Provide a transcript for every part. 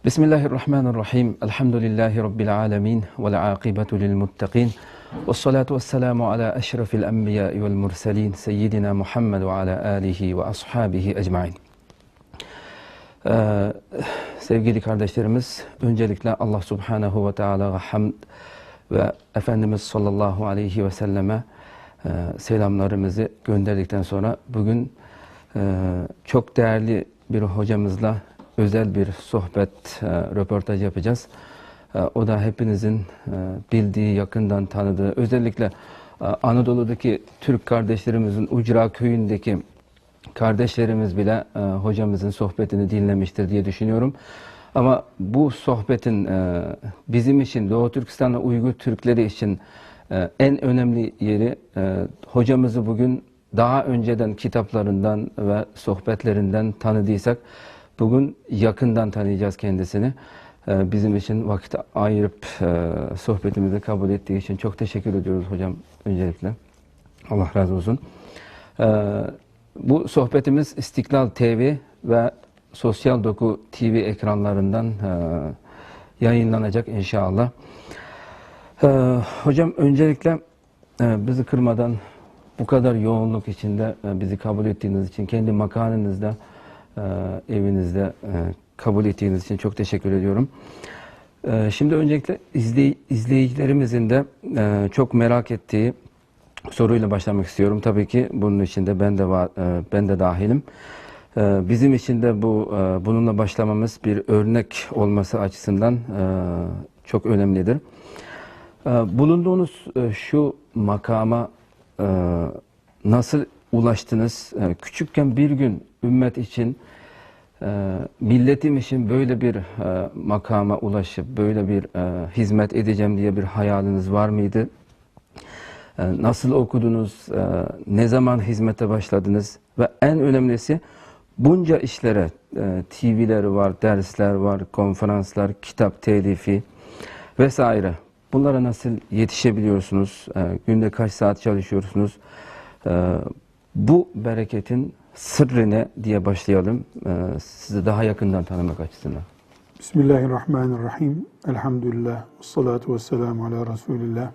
Bismillahirrahmanirrahim. Elhamdülillahi Rabbil alemin. Vel akibetu lil muttaqin. Vessalatu vesselamu ala eşrefil enbiya'i vel murselin. Seyyidina Muhammed ve ala alihi ve ashabihi ecmain. Sevgili kardeşlerimiz, öncelikle Allah Subhanahu ve Teala'ya hamd ve Efendimiz sallallahu aleyhi ve selleme selamlarımızı gönderdikten sonra bugün çok değerli bir hocamızla özel bir sohbet, röportaj yapacağız. O da hepinizin bildiği, yakından tanıdığı, özellikle Anadolu'daki Türk kardeşlerimizin Ucra köyündeki kardeşlerimiz bile hocamızın sohbetini dinlemiştir diye düşünüyorum. Ama bu sohbetin bizim için, Doğu Türkistan'la Uygur Türkleri için en önemli yeri, hocamızı bugün daha önceden kitaplarından ve sohbetlerinden tanıdıysak, bugün yakından tanıyacağız kendisini. Bizim için vakit ayırıp sohbetimizi kabul ettiği için çok teşekkür ediyoruz hocam öncelikle. Allah razı olsun. Bu sohbetimiz İstiklal TV ve Sosyal Doku TV ekranlarından yayınlanacak inşallah. Hocam öncelikle bizi kırmadan bu kadar yoğunluk içinde bizi kabul ettiğiniz için, kendi makanenizde, evinizde kabul ettiğiniz için çok teşekkür ediyorum. Şimdi öncelikle izleyicilerimizin de çok merak ettiği soruyla başlamak istiyorum. Tabii ki bunun içinde ben de dahilim. Bizim için de bununla başlamamız bir örnek olması açısından çok önemlidir. Bulunduğunuz şu makama nasıl ulaştınız? Küçükken bir gün ümmet için, milletim için böyle bir makama ulaşıp böyle bir hizmet edeceğim diye bir hayaliniz var mıydı? Nasıl okudunuz? Ne zaman hizmete başladınız? Ve en önemlisi, bunca işlere, TV'ler var, dersler var, konferanslar, kitap telifi vesaire. Bunlara nasıl yetişebiliyorsunuz? Günde kaç saat çalışıyorsunuz? Bu bereketin sırrı ne diye başlayalım. Sizi daha yakından tanımak açısından. Bismillahirrahmanirrahim. Elhamdülillah. Vessalatu vesselamu ala Resulillah.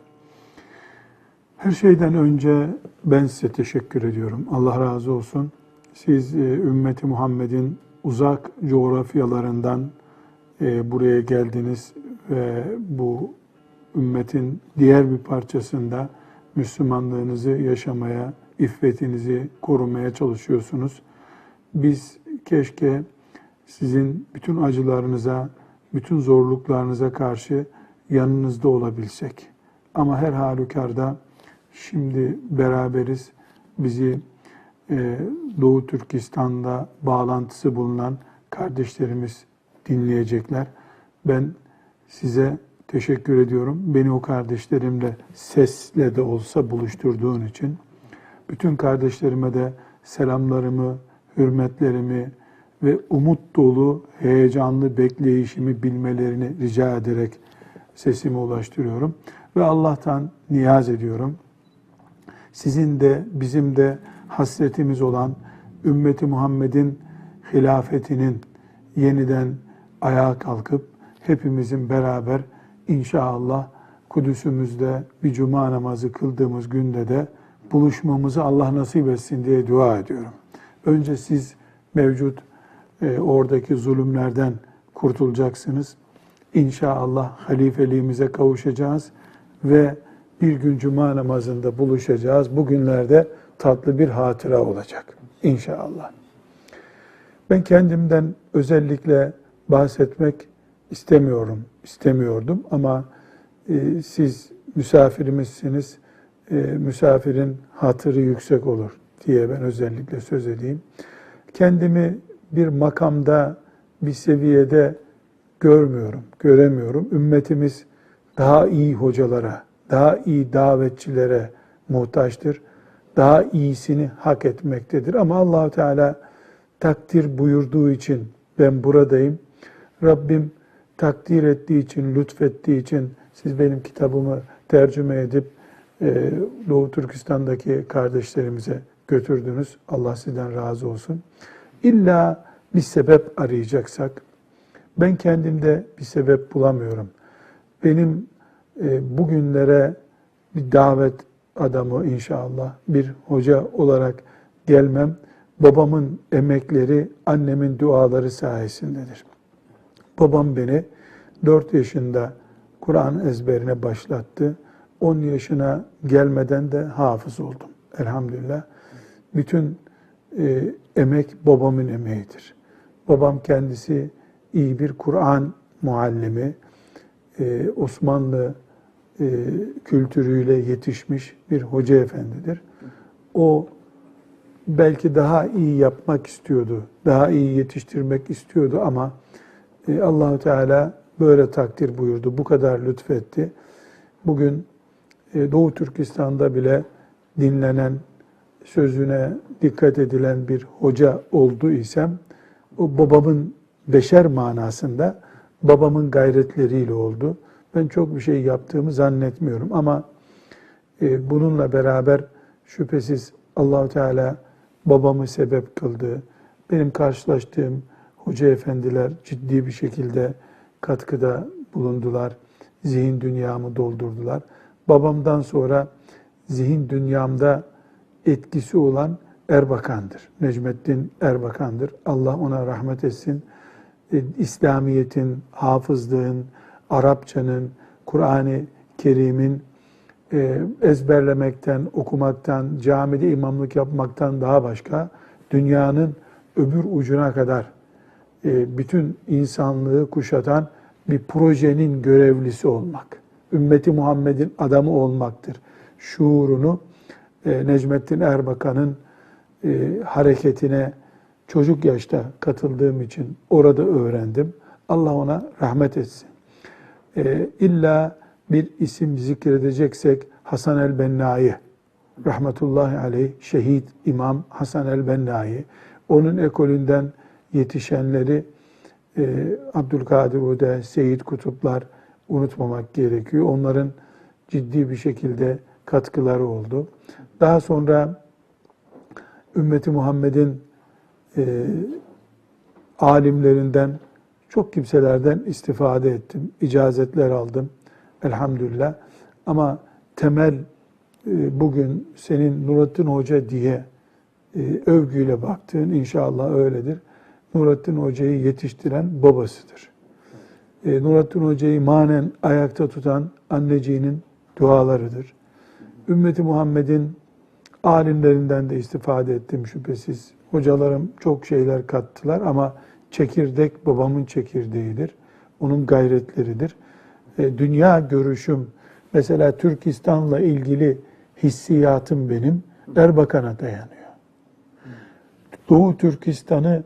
Her şeyden önce ben size teşekkür ediyorum. Allah razı olsun. Siz ümmeti Muhammed'in uzak coğrafyalarından buraya geldiniz ve bu ümmetin diğer bir parçasında Müslümanlığınızı yaşamaya, iffetinizi korumaya çalışıyorsunuz. Biz keşke sizin bütün acılarınıza, bütün zorluklarınıza karşı yanınızda olabilsek. Ama her halükarda şimdi beraberiz. Bizi Doğu Türkistan'da bağlantısı bulunan kardeşlerimiz dinleyecekler. Ben size teşekkür ediyorum. Beni o kardeşlerimle sesle de olsa buluşturduğun için. Bütün kardeşlerime de selamlarımı, hürmetlerimi ve umut dolu, heyecanlı bekleyişimi bilmelerini rica ederek sesimi ulaştırıyorum. Ve Allah'tan niyaz ediyorum. Sizin de bizim de hasretimiz olan ümmeti Muhammed'in hilafetinin yeniden ayağa kalkıp hepimizin beraber İnşallah Kudüs'ümüzde bir cuma namazı kıldığımız günde de buluşmamızı Allah nasip etsin diye dua ediyorum. Önce siz mevcut oradaki zulümlerden kurtulacaksınız. İnşallah halifeliğimize kavuşacağız ve bir gün cuma namazında buluşacağız. Bugünlerde tatlı bir hatıra olacak İnşallah. Ben kendimden özellikle bahsetmek istemiyordum ama siz misafirimizsiniz, misafirin hatırı yüksek olur diye ben özellikle söz edeyim. Kendimi bir makamda, bir seviyede göremiyorum. Ümmetimiz daha iyi hocalara, daha iyi davetçilere muhtaçtır. Daha iyisini hak etmektedir. Ama Allah-u Teala takdir buyurduğu için ben buradayım. Rabbim takdir ettiği için, lütfettiği için siz benim kitabımı tercüme edip Doğu Türkistan'daki kardeşlerimize götürdünüz. Allah sizden razı olsun. İlla bir sebep arayacaksak, Ben kendimde bir sebep bulamıyorum. Benim bugünlere bir davet adamı inşallah, bir hoca olarak gelmem, babamın emekleri, annemin duaları sayesindedir. Babam beni 4 yaşında Kur'an ezberine başlattı. 10 yaşına gelmeden de hafız oldum. Elhamdülillah. Bütün emek babamın emeğidir. Babam kendisi iyi bir Kur'an muallimi, Osmanlı kültürüyle yetişmiş bir hoca efendidir. O belki daha iyi yapmak istiyordu, daha iyi yetiştirmek istiyordu ama Allah-u Teala böyle takdir buyurdu, bu kadar lütfetti. Bugün Doğu Türkistan'da bile dinlenen, sözüne dikkat edilen bir hoca oldu isem, o babamın beşer manasında babamın gayretleriyle oldu. Ben çok bir şey yaptığımı zannetmiyorum ama bununla beraber şüphesiz Allah-u Teala babamı sebep kıldı. Benim karşılaştığım hoca efendiler ciddi bir şekilde katkıda bulundular. Zihin dünyamı doldurdular. Babamdan sonra zihin dünyamda etkisi olan Erbakan'dır. Necmettin Erbakan'dır. Allah ona rahmet etsin. İslamiyet'in, hafızlığın, Arapçanın, Kur'an-ı Kerim'in ezberlemekten, okumaktan, camide imamlık yapmaktan daha başka dünyanın öbür ucuna kadar bütün insanlığı kuşatan bir projenin görevlisi olmak, ümmeti Muhammed'in adamı olmaktır. Şuurunu Necmettin Erbakan'ın hareketine çocuk yaşta katıldığım için orada öğrendim. Allah ona rahmet etsin. İlla bir isim zikredeceksek Hasan el-Benna'yı, rahmetullahi aleyh, şehit İmam Hasan el-Benna'yı, onun ekolünden yetişenleri Abdülkadir Öde, Seyyid Kutuplar unutmamak gerekiyor. Onların ciddi bir şekilde katkıları oldu. Daha sonra ümmeti Muhammed'in alimlerinden, çok kimselerden istifade ettim. İcazetler aldım. Elhamdülillah. Ama temel bugün senin Nurattin Hoca diye övgüyle baktığın inşallah öyledir. Nurattin Hoca'yı yetiştiren babasıdır. Nurattin Hoca'yı manen ayakta tutan anneciğinin dualarıdır. Ümmeti Muhammed'in alimlerinden de istifade ettim şüphesiz. Hocalarım çok şeyler kattılar ama çekirdek babamın çekirdeğidir. Onun gayretleridir. Dünya görüşüm, mesela Türkistan'la ilgili hissiyatım benim Erbakan'a dayanıyor. Doğu Türkistan'ı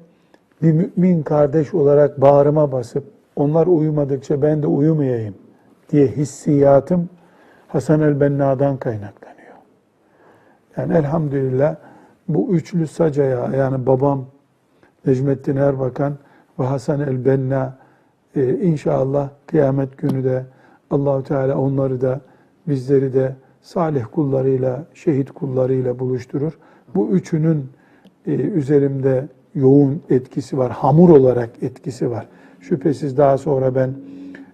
bir mümin kardeş olarak bağrıma basıp onlar uyumadıkça ben de uyumayayım diye hissiyatım Hasan el-Benna'dan kaynaklanıyor. Yani elhamdülillah bu üçlü sacaya, yani babam Necmettin Erbakan ve Hasan el-Benna inşallah kıyamet günü de Allah-u Teala onları da bizleri de salih kullarıyla, şehit kullarıyla buluşturur. Bu üçünün üzerimde yoğun etkisi var, hamur olarak etkisi var. Şüphesiz daha sonra ben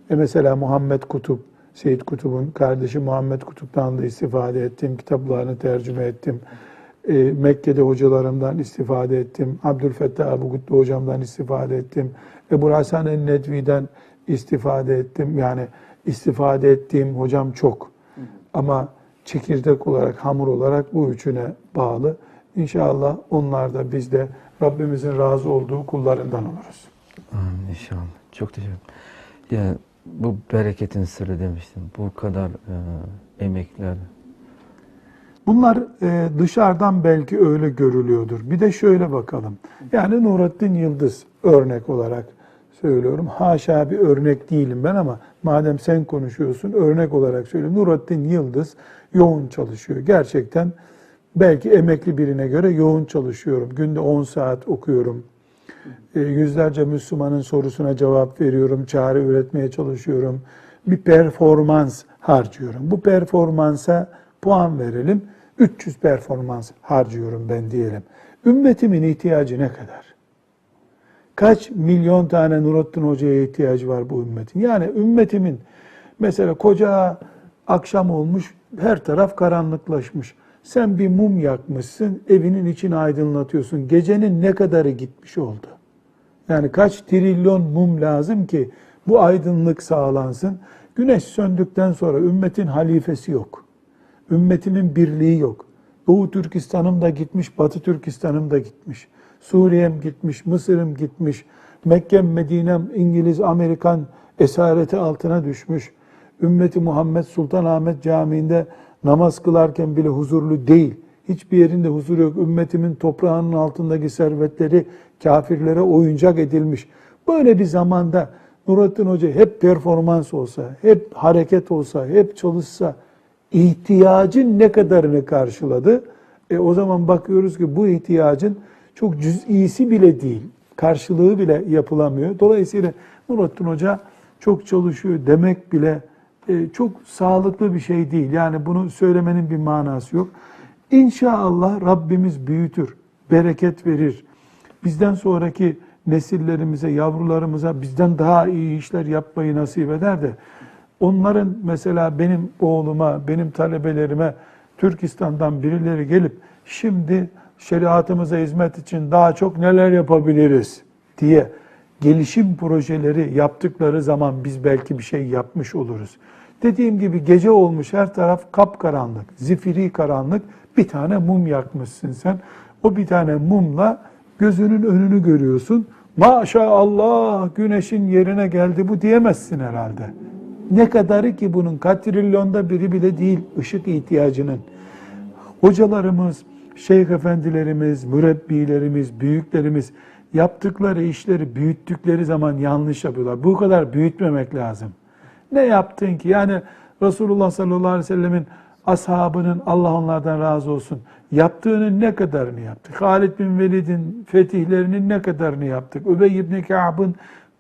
mesela Muhammed Kutup, Seyyid Kutup'un kardeşi Muhammed Kutup'tan da istifade ettim, kitaplarını tercüme ettim. Mekke'de hocalarımdan istifade ettim. Abdülfettah Abu Gutlu hocamdan istifade ettim. Ebu Hasan el-Nedvi'den istifade ettim. Yani istifade ettiğim hocam çok. Ama çekirdek olarak, hamur olarak bu üçüne bağlı. İnşallah onlar da biz de Rabbimizin razı olduğu kullarından oluruz. Amin inşallah. Çok teşekkür ederim. Ya, bu bereketin sırrı demiştim. Bu kadar emekler. Bunlar dışarıdan belki öyle görülüyordur. Bir de şöyle bakalım. Yani Nurattin Yıldız örnek olarak söylüyorum. Haşa bir örnek değilim ben ama madem sen konuşuyorsun örnek olarak söyleyeyim. Nurattin Yıldız yoğun çalışıyor. Gerçekten belki emekli birine göre yoğun çalışıyorum. Günde 10 saat okuyorum. Yüzlerce Müslümanın sorusuna cevap veriyorum. Çare üretmeye çalışıyorum. Bir performans harcıyorum. Bu performansa puan verelim. 300 performans harcıyorum ben diyelim. Ümmetimin ihtiyacı ne kadar? Kaç milyon tane Nurattin Hoca'ya ihtiyacı var bu ümmetin? Yani ümmetimin mesela koca akşam olmuş, her taraf karanlıklaşmış. Sen bir mum yakmışsın, evinin içini aydınlatıyorsun. Gecenin ne kadarı gitmiş oldu? Yani kaç trilyon mum lazım ki bu aydınlık sağlansın? Güneş söndükten sonra ümmetin halifesi yok. Ümmetimin birliği yok. Doğu Türkistan'ım da gitmiş, Batı Türkistan'ım da gitmiş. Suriye'm gitmiş, Mısır'ım gitmiş. Mekke'm, Medine'm İngiliz, Amerikan esareti altına düşmüş. Ümmeti Muhammed Sultanahmet Camii'nde namaz kılarken bile huzurlu değil. Hiçbir yerinde huzur yok. Ümmetimin toprağının altındaki servetleri kafirlere oyuncak edilmiş. Böyle bir zamanda Nurattin Hoca hep performans olsa, hep hareket olsa, hep çalışsa, ihtiyacın ne kadarını karşıladı? O zaman bakıyoruz ki bu ihtiyacın çok cüz'isi bile değil. Karşılığı bile yapılamıyor. Dolayısıyla Nurattin Hoca çok çalışıyor demek bile çok sağlıklı bir şey değil. Yani bunu söylemenin bir manası yok. İnşallah Rabbimiz büyütür, bereket verir. Bizden sonraki nesillerimize, yavrularımıza bizden daha iyi işler yapmayı nasip eder de onların mesela benim oğluma, benim talebelerime Türkistan'dan birileri gelip şimdi şeriatımıza hizmet için daha çok neler yapabiliriz diye gelişim projeleri yaptıkları zaman biz belki bir şey yapmış oluruz. Dediğim gibi gece olmuş, her taraf kapkaranlık, zifiri karanlık, bir tane mum yakmışsın sen. O bir tane mumla gözünün önünü görüyorsun. Maşallah güneşin yerine geldi bu diyemezsin herhalde. Ne kadarı ki bunun kaç trilyonda biri bile değil ışık ihtiyacının. Hocalarımız, şeyh efendilerimiz, mürebbilerimiz, büyüklerimiz yaptıkları işleri büyüttükleri zaman yanlış yapıyorlar. Bu kadar büyütmemek lazım. Ne yaptın ki? Yani Resulullah sallallahu aleyhi ve sellemin ashabının, Allah onlardan razı olsun, yaptığının ne kadarını yaptık? Halid bin Velid'in fetihlerinin ne kadarını yaptık? Übey ibn Ka'b'ın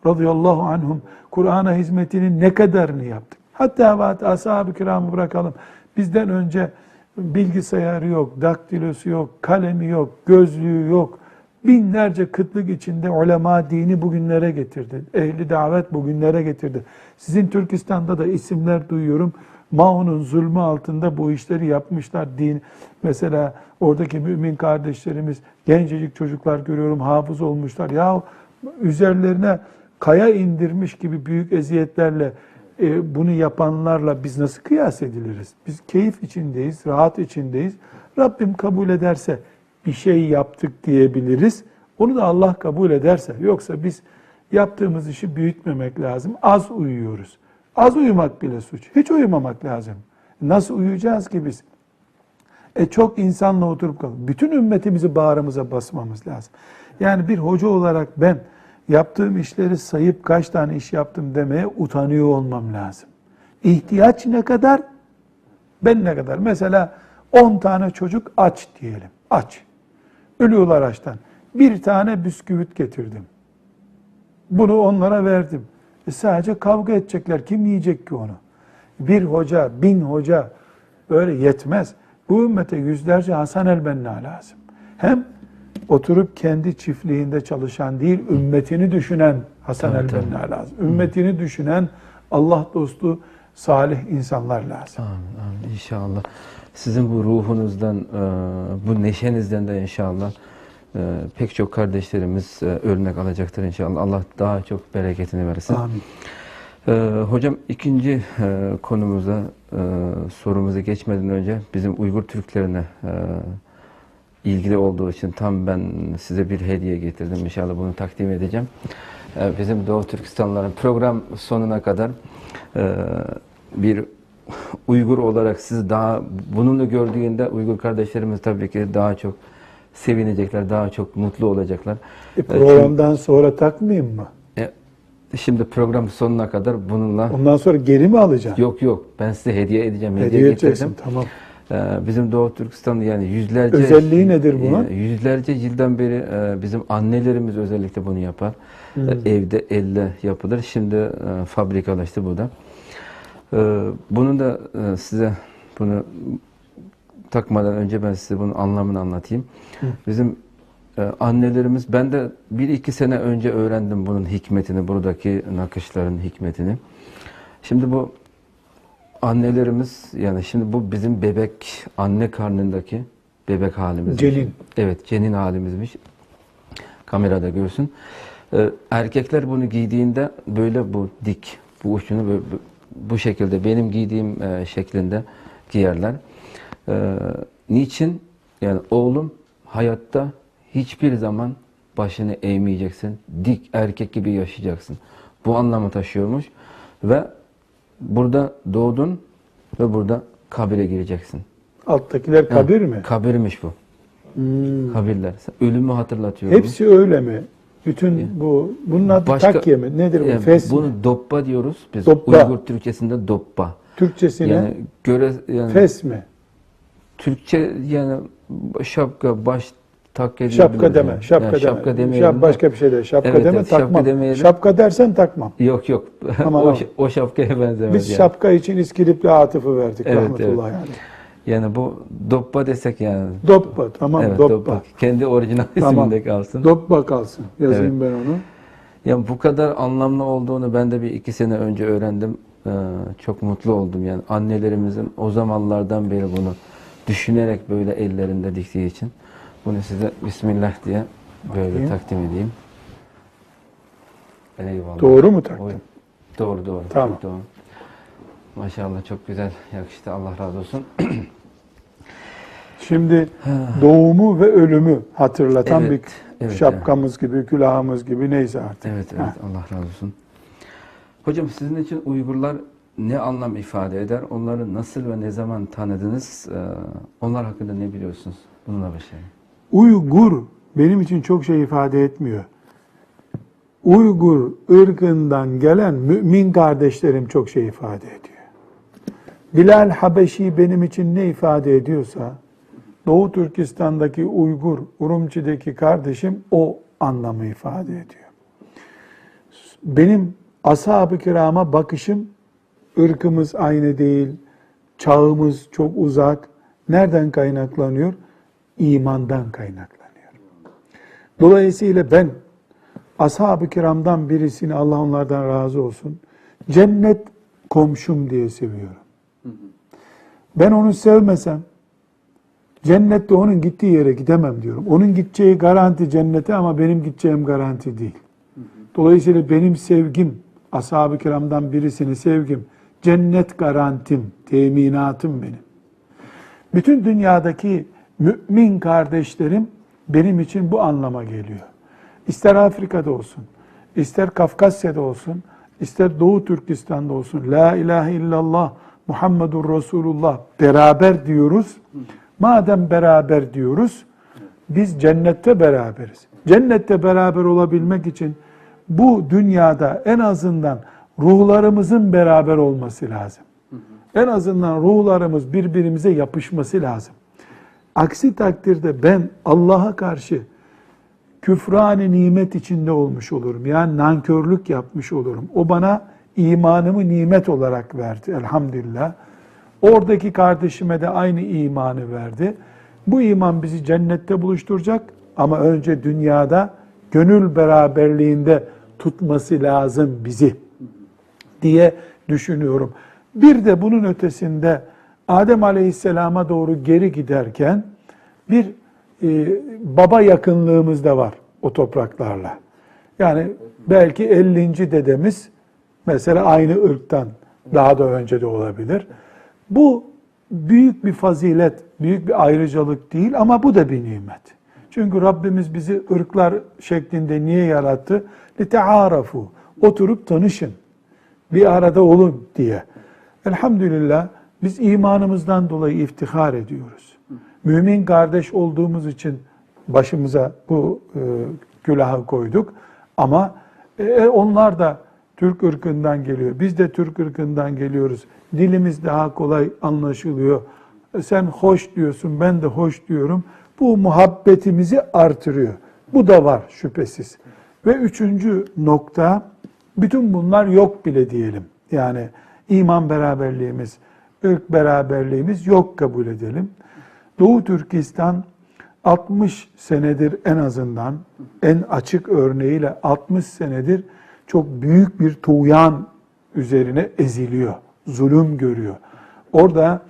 radıyallahu anhum Kur'an'a hizmetinin ne kadarını yaptık? Hatta ashab-ı kiramı bırakalım. Bizden önce bilgisayarı yok, daktilosu yok, kalemi yok, gözlüğü yok. Binlerce kıtlık içinde ulema dini bugünlere getirdi. Ehli davet bugünlere getirdi. Sizin Türkistan'da da isimler duyuyorum. Maun'un zulmü altında bu işleri yapmışlar. Din, mesela oradaki mümin kardeşlerimiz, gencecik çocuklar görüyorum, hafız olmuşlar. Ya üzerlerine kaya indirmiş gibi büyük eziyetlerle bunu yapanlarla biz nasıl kıyas ediliriz? Biz keyif içindeyiz, rahat içindeyiz. Rabbim kabul ederse bir şey yaptık diyebiliriz. Onu da Allah kabul ederse. Yoksa biz yaptığımız işi büyütmemek lazım. Az uyuyoruz. Az uyumak bile suç. Hiç uyumamak lazım. Nasıl uyuyacağız ki biz? Çok insanla oturup kalalım. Bütün ümmetimizi bağrımıza basmamız lazım. Yani bir hoca olarak ben yaptığım işleri sayıp kaç tane iş yaptım demeye utanıyor olmam lazım. İhtiyaç ne kadar? Ben ne kadar? Mesela 10 tane çocuk aç diyelim. Aç. Ölüyorlar açtan. Bir tane bisküvit getirdim. Bunu onlara verdim. Sadece kavga edecekler. Kim yiyecek ki onu? Bir hoca, 1000 hoca böyle yetmez. Bu ümmete yüzlerce Hasan el-Benna lazım. Hem oturup kendi çiftliğinde çalışan değil, ümmetini düşünen Hasan el-Benna lazım. Ümmetini düşünen Allah dostu, salih insanlar lazım. Amin, amin. İnşallah. Sizin bu ruhunuzdan, bu neşenizden de inşallah pek çok kardeşlerimiz örnek alacaktır inşallah. Allah daha çok bereketini versin. Amin. Hocam ikinci konumuza, sorumuza geçmeden önce bizim Uygur Türklerine ilgili olduğu için tam ben size bir hediye getirdim. İnşallah bunu takdim edeceğim. Bizim Doğu Türkistanlıların program sonuna kadar bir Uygur olarak siz daha bununla gördüğünde Uygur kardeşlerimiz tabii ki daha çok sevinecekler, daha çok mutlu olacaklar. Programdan sonra takmayayım mı? Şimdi program sonuna kadar bununla... Ondan sonra geri mi alacaksın? Yok. Ben size hediye edeceğim. Hediye edeceksin, tamam. Bizim Doğu Türkistan'da yani yüzlerce... Özelliği nedir bunun? Yüzlerce yıldan beri bizim annelerimiz özellikle bunu yapar. Evde elle yapılır. Şimdi fabrikalaştı bu da. Bunun da size bunu takmadan önce ben size bunun anlamını anlatayım. Bizim Annelerimiz, ben de 1-2 sene önce öğrendim bunun hikmetini, buradaki nakışların hikmetini. Şimdi bu annelerimiz, yani şimdi bu bizim bebek, anne karnındaki bebek halimiz. Cenin. Evet, cenin halimizmiş. Kamerada görsün. Erkekler bunu giydiğinde böyle bu dik, bu uçunu böyle, bu şekilde benim giydiğim şeklinde giyerler. Niçin? Yani oğlum hayatta hiçbir zaman başını eğmeyeceksin. Dik erkek gibi yaşayacaksın. Bu anlamı taşıyormuş. Ve burada doğdun ve burada kabire gireceksin. Alttakiler kabir mi? Kabirmiş bu. Kabirler. Ölümü hatırlatıyor. Hepsi öyle mi? Bütün bunun adı takye mi? Nedir bu? Fes mi? Bunu dobba diyoruz. Biz Dobba. Uygur Türkçesinde dobba. Türkçesine Yani fes mi? Türkçe yani şapka, baş takye Şapka diyebiliriz deme. yani. Şapka Yani deme. şapka demeyelim de. Başka bir şey de. Şapka Evet, deme evet, şapka takmam. demeyelim. Şapka dersen takmam. Yok. Tamam. O şapkaya benzemez Biz yani. şapka için İskilipli Atıf'ı verdik. Evet, Rahmetullahi aleyh. Yani bu dobba desek yani. Dobba. Tamam, Evet, dobba. Kendi orijinal Tamam. isminde kalsın. Dobba kalsın. Yazayım ben onu. Yani bu kadar anlamlı olduğunu ben de 1-2 sene önce öğrendim. Çok mutlu oldum yani. Annelerimizin o zamanlardan beri bunu düşünerek böyle ellerinde diktiği için. Bunu size Bismillah diye böyle takdim edeyim. Eyvallah. Doğru mu taktın? Doğru. Tamam. Çok doğru. Maşallah çok güzel yakıştı. Allah razı olsun. Şimdi doğumu ve ölümü hatırlatan Evet, bir evet, şapkamız gibi, külahımız gibi neyse artık. Evet. Allah razı olsun. Hocam sizin için Uygurlar ne anlam ifade eder? Onları nasıl ve ne zaman tanıdınız? Onlar hakkında ne biliyorsunuz? Bununla başlayalım. Uygur benim için çok şey ifade etmiyor. Uygur ırkından gelen mümin kardeşlerim çok şey ifade ediyor. Bilal Habeşi benim için ne ifade ediyorsa, Doğu Türkistan'daki Uygur, Urumçi'deki kardeşim o anlamı ifade ediyor. Benim ashab-ı kirama bakışım, ırkımız aynı değil, çağımız çok uzak. Nereden kaynaklanıyor? İmandan kaynaklanıyor. Dolayısıyla ben ashab-ı kiramdan birisini, Allah onlardan razı olsun, cennet komşum diye seviyorum. Ben onu sevmesem, cennette onun gittiği yere gidemem diyorum. Onun gideceği garanti cennete ama benim gideceğim garanti değil. Dolayısıyla benim sevgim, ashab-ı kiramdan birisini sevgim, cennet garantim, teminatım benim. Bütün dünyadaki mümin kardeşlerim benim için bu anlama geliyor. İster Afrika'da olsun, ister Kafkasya'da olsun, ister Doğu Türkistan'da olsun, La ilahe illallah, Muhammedur Resulullah beraber diyoruz. Madem beraber diyoruz, biz cennette beraberiz. Cennette beraber olabilmek için bu dünyada en azından ruhlarımızın beraber olması lazım. En azından ruhlarımız birbirimize yapışması lazım. Aksi takdirde ben Allah'a karşı küfran-ı nimet içinde olmuş olurum. Yani nankörlük yapmış olurum. O bana imanımı nimet olarak verdi elhamdülillah. Oradaki kardeşime de aynı imanı verdi. Bu iman bizi cennette buluşturacak ama önce dünyada gönül beraberliğinde tutması lazım bizi diye düşünüyorum. Bir de bunun ötesinde Adem Aleyhisselam'a doğru geri giderken bir baba yakınlığımız da var o topraklarla. Yani belki 50. dedemiz mesela aynı ırktan, daha da önce de olabilir. Bu büyük bir fazilet, büyük bir ayrıcalık değil ama bu da bir nimet. Çünkü Rabbimiz bizi ırklar şeklinde niye yarattı? لِتَعَارَفُوا Oturup tanışın, bir arada olun diye. Elhamdülillah biz imanımızdan dolayı iftihar ediyoruz. Mümin kardeş olduğumuz için başımıza bu külahı koyduk. Ama onlar da Türk ırkından geliyor. Biz de Türk ırkından geliyoruz. Dilimiz daha kolay anlaşılıyor. Sen hoş diyorsun, ben de hoş diyorum. Bu muhabbetimizi artırıyor. Bu da var şüphesiz. Ve üçüncü nokta, bütün bunlar yok bile diyelim. Yani iman beraberliğimiz, ırk beraberliğimiz yok kabul edelim. Doğu Türkistan 60 senedir en azından, en açık örneğiyle 60 senedir çok büyük bir tuğyan üzerine eziliyor, zulüm görüyor. Orada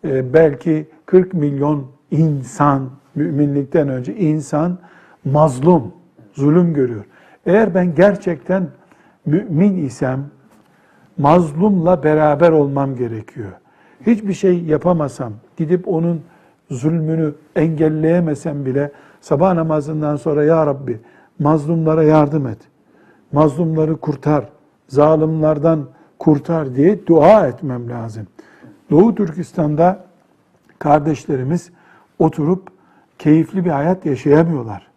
belki 40 milyon insan, müminlikten önce insan mazlum, zulüm görüyor. Eğer ben gerçekten mümin isem, mazlumla beraber olmam gerekiyor. Hiçbir şey yapamasam, gidip onun zulmünü engelleyemesem bile sabah namazından sonra ya Rabbi mazlumlara yardım et, mazlumları kurtar, zalimlerden kurtar diye dua etmem lazım. Doğu Türkistan'da kardeşlerimiz oturup keyifli bir hayat yaşayamıyorlar.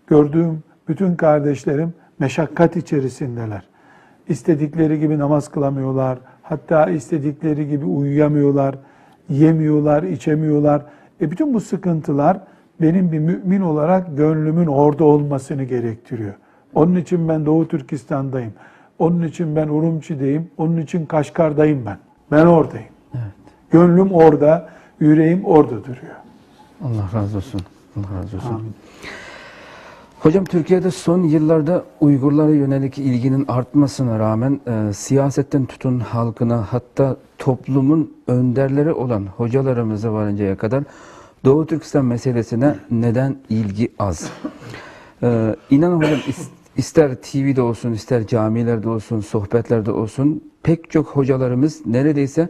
Gördüğüm bütün kardeşlerim meşakkat içerisindeler. İstedikleri gibi namaz kılamıyorlar. Hatta istedikleri gibi uyuyamıyorlar. Yemiyorlar, içemiyorlar. Bütün bu sıkıntılar benim bir mümin olarak gönlümün orada olmasını gerektiriyor. Onun için ben Doğu Türkistan'dayım. Onun için ben Urumçi'deyim. Onun için Kaşgar'dayım ben. Ben oradayım. Evet. Gönlüm orada, yüreğim orada duruyor. Allah razı olsun. Allah razı olsun. Amin. Hocam Türkiye'de son yıllarda Uygurlara yönelik ilginin artmasına rağmen siyasetten tutun halkına hatta toplumun önderleri olan hocalarımıza varıncaya kadar Doğu Türkistan meselesine neden ilgi az? İnanın hocam ister TV'de olsun, ister camilerde olsun, sohbetlerde olsun pek çok hocalarımız neredeyse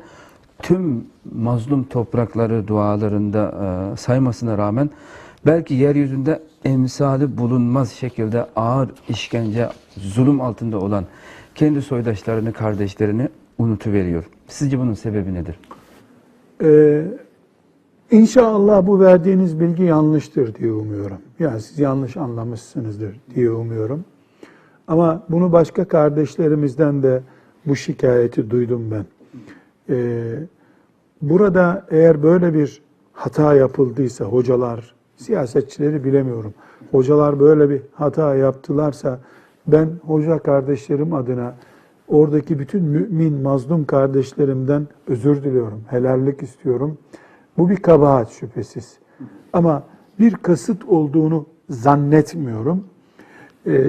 tüm mazlum toprakları dualarında saymasına rağmen belki yeryüzünde emsali bulunmaz şekilde ağır işkence, zulüm altında olan kendi soydaşlarını, kardeşlerini unutuveriyor. Sizce bunun sebebi nedir? İnşallah bu verdiğiniz bilgi yanlıştır diye umuyorum. Yani siz yanlış anlamışsınızdır diye umuyorum. Ama bunu başka kardeşlerimizden de bu şikayeti duydum ben. Burada eğer böyle bir hata yapıldıysa hocalar, siyasetçileri bilemiyorum. Hocalar böyle bir hata yaptılarsa ben hoca kardeşlerim adına oradaki bütün mümin mazlum kardeşlerimden özür diliyorum. Helallik istiyorum. Bu bir kabahat şüphesiz. Ama bir kasıt olduğunu zannetmiyorum.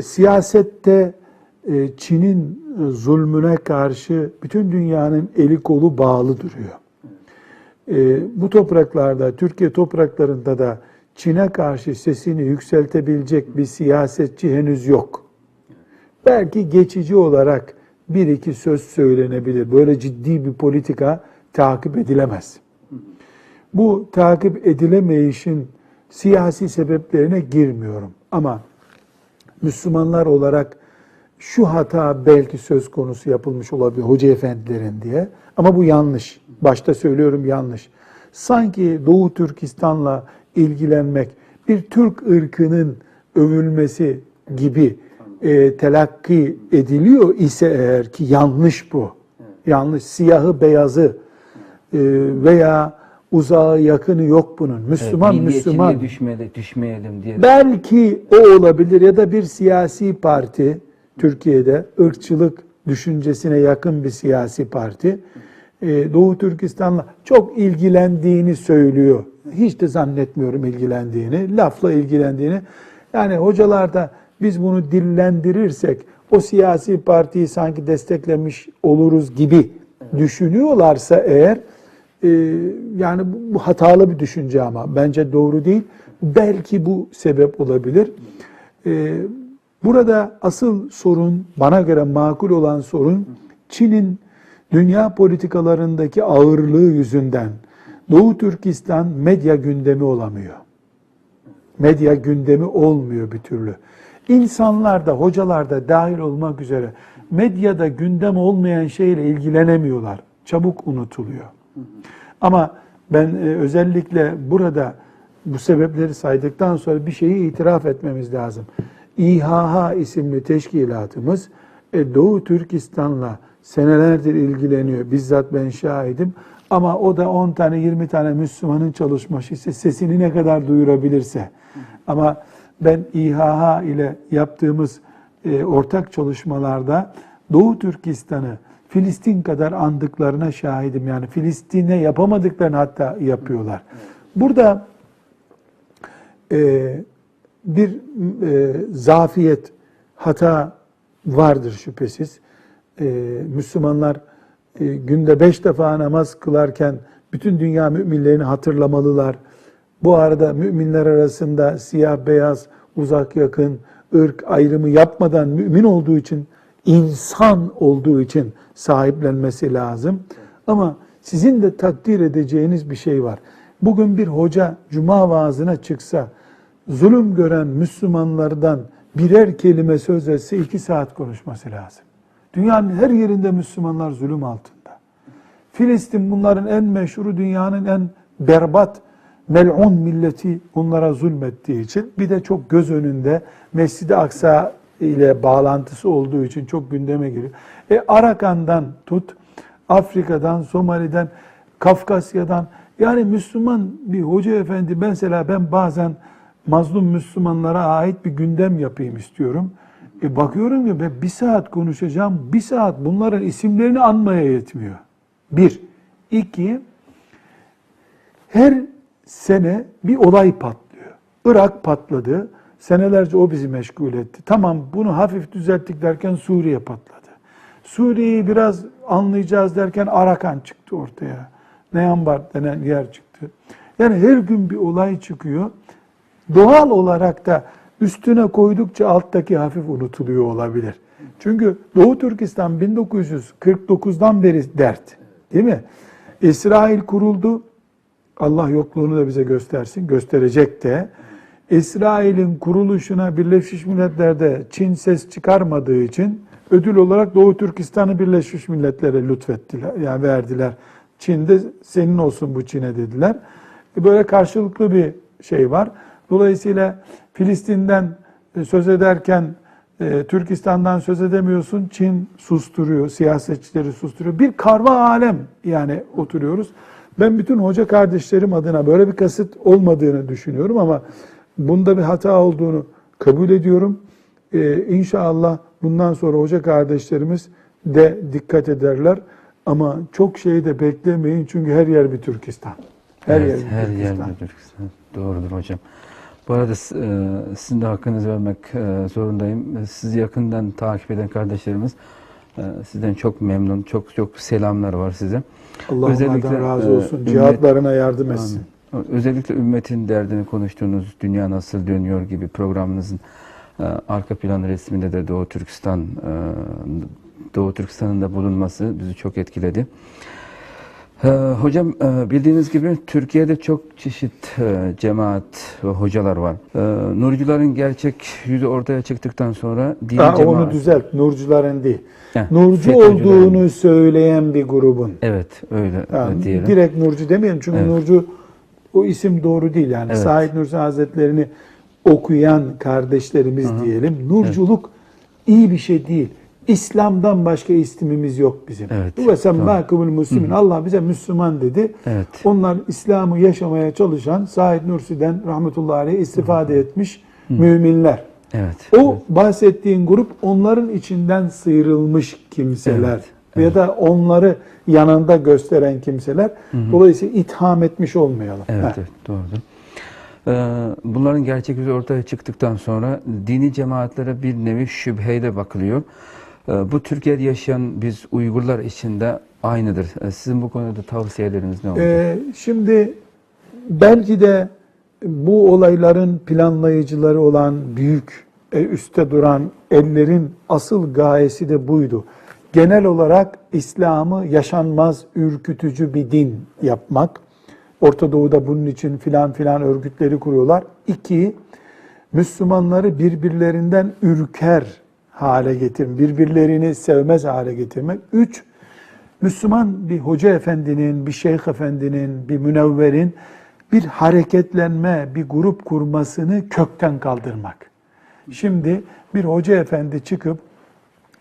Siyasette Çin'in zulmüne karşı bütün dünyanın eli kolu bağlı duruyor. Bu topraklarda, Türkiye topraklarında da Çin'e karşı sesini yükseltebilecek bir siyasetçi henüz yok. Belki geçici olarak bir iki söz söylenebilir. Böyle ciddi bir politika takip edilemez. Bu takip edilemeyişin siyasi sebeplerine girmiyorum. Ama Müslümanlar olarak şu hata belki söz konusu yapılmış olabilir hoca efendilerin diye. Ama bu yanlış. Başta söylüyorum yanlış. Sanki Doğu Türkistan'la ilgilenmek bir Türk ırkının övülmesi gibi telakki ediliyor ise eğer ki yanlış bu. Yanlış. Siyahı beyazı veya uzağı yakını yok bunun. Müslüman Müslüman. Düşmeyelim diye. Belki o olabilir ya da bir siyasi parti Türkiye'de ırkçılık düşüncesine yakın bir siyasi parti Doğu Türkistan'la çok ilgilendiğini söylüyor. Hiç de zannetmiyorum ilgilendiğini, lafla ilgilendiğini. Yani hocalar da biz bunu dillendirirsek o siyasi partiyi sanki desteklemiş oluruz gibi düşünüyorlarsa eğer yani bu hatalı bir düşünce ama bence doğru değil. Belki bu sebep olabilir. Burada asıl sorun, bana göre makul olan sorun Çin'in dünya politikalarındaki ağırlığı yüzünden Doğu Türkistan medya gündemi olamıyor. Medya gündemi olmuyor bir türlü. İnsanlar da, hocalar da dahil olmak üzere medyada gündem olmayan şeyle ilgilenemiyorlar. Çabuk unutuluyor. Ama ben özellikle burada bu sebepleri saydıktan sonra bir şeyi itiraf etmemiz lazım. İHH isimli teşkilatımız Doğu Türkistan'la senelerdir ilgileniyor. Bizzat ben şahidim. Ama o da 10 tane 20 tane Müslümanın çalışması ise sesini ne kadar duyurabilirse. Ama ben İHH ile yaptığımız ortak çalışmalarda Doğu Türkistan'ı Filistin kadar andıklarına şahidim. Yani Filistin'e yapamadıklarını hatta yapıyorlar. Burada bir zafiyet, hata vardır şüphesiz. Müslümanlar günde 5 defa namaz kılarken bütün dünya müminlerini hatırlamalılar. Bu arada müminler arasında siyah beyaz, uzak yakın, ırk ayrımı yapmadan mümin olduğu için, insan olduğu için sahiplenmesi lazım. Ama sizin de takdir edeceğiniz bir şey var. Bugün bir hoca cuma vaazına çıksa, zulüm gören Müslümanlardan birer kelime söz etse 2 saat konuşması lazım. Dünyanın her yerinde Müslümanlar zulüm altında. Filistin bunların en meşhuru, dünyanın en berbat, mel'un milleti onlara zulmettiği için, bir de çok göz önünde Mescid-i Aksa ile bağlantısı olduğu için çok gündeme geliyor. Arakan'dan tut, Afrika'dan, Somali'den, Kafkasya'dan, yani Müslüman bir hoca efendi, mesela ben bazen mazlum Müslümanlara ait bir gündem yapayım istiyorum. Bakıyorum ki ben 1 saat konuşacağım, 1 saat bunların isimlerini anmaya yetmiyor. 1. 2. Her sene bir olay patlıyor. Irak patladı. Senelerce o bizi meşgul etti. Tamam, bunu hafif düzelttik derken Suriye patladı. Suriye'yi biraz anlayacağız derken Arakan çıktı ortaya. Neyanbar denen yer çıktı. Yani her gün bir olay çıkıyor. Doğal olarak da üstüne koydukça alttaki hafif unutuluyor olabilir. Çünkü Doğu Türkistan 1949'dan beri dert. Değil mi? İsrail kuruldu. Allah yokluğunu da bize göstersin. Gösterecek de. İsrail'in kuruluşuna Birleşmiş Milletler'de Çin ses çıkarmadığı için ödül olarak Doğu Türkistan'ı Birleşmiş Milletler'e lütfettiler. Yani verdiler. Çin'de senin olsun bu Çin'e dediler. Böyle karşılıklı bir şey var. Dolayısıyla Filistin'den söz ederken Türkistan'dan söz edemiyorsun. Çin susturuyor, siyasetçileri susturuyor. Bir karma alem yani oturuyoruz. Ben bütün hoca kardeşlerim adına böyle bir kasıt olmadığını düşünüyorum ama bunda bir hata olduğunu kabul ediyorum. İnşallah bundan sonra hoca kardeşlerimiz de dikkat ederler. Ama çok şey de beklemeyin çünkü her yer bir Türkistan. Her yer bir Türkistan. Doğrudur hocam. Bu arada sizin de hakkınızı vermek zorundayım. Sizi yakından takip eden kardeşlerimiz sizden çok memnun, çok selamlar var size. Allah onlardan razı olsun. Cihatlarına yardım etsin. Özellikle ümmetin derdini konuştuğunuz Dünya Nasıl Dönüyor gibi programınızın arka plan resminde de Doğu Türkistan'ın da bulunması bizi çok etkiledi. Hocam bildiğiniz gibi Türkiye'de çok çeşit cemaat ve hocalar var. Nurcuların gerçek yüzü ortaya çıktıktan sonra dini cemaat... Onu düzelt, Nurcuların değil. Nurcu olduğunu söyleyen bir grubun. Evet, öyle diyelim. Direkt Nurcu demeyelim çünkü evet. Nurcu o isim doğru değil yani. Evet. Said Nursi Hazretleri'ni okuyan kardeşlerimiz diyelim. Nurculuk iyi bir şey değil. İslam'dan başka ismimiz yok bizim. Evet, ve semmâkumul muslimin. Allah bize Müslüman dedi. Evet. Onlar İslam'ı yaşamaya çalışan Said Nursi'den rahmetullahi aleyh istifade etmiş müminler. Evet. O bahsettiğin grup onların içinden sıyrılmış kimseler. Evet. Ya da onları yanında gösteren kimseler. Dolayısıyla itham etmiş olmayalım. Evet, evet doğrudur. Bunların gerçek yüzü ortaya çıktıktan sonra dini cemaatlere bir nevi şüpheyle bakılıyor. Bu Türkiye'de yaşayan biz Uygurlar için de aynıdır. Sizin bu konuda tavsiyeleriniz ne olacak? Şimdi belki de bu olayların planlayıcıları olan büyük, üstte duran ellerin asıl gayesi de buydu. Genel olarak İslam'ı yaşanmaz, ürkütücü bir din yapmak. Orta Doğu'da bunun için filan örgütleri kuruyorlar. 2, Müslümanları birbirlerinden ürker hale getirmek, birbirlerini sevmez hale getirmek. 3, Müslüman bir hoca efendinin, bir şeyh efendinin, bir münevverin bir hareketlenme, bir grup kurmasını kökten kaldırmak. Şimdi bir hoca efendi çıkıp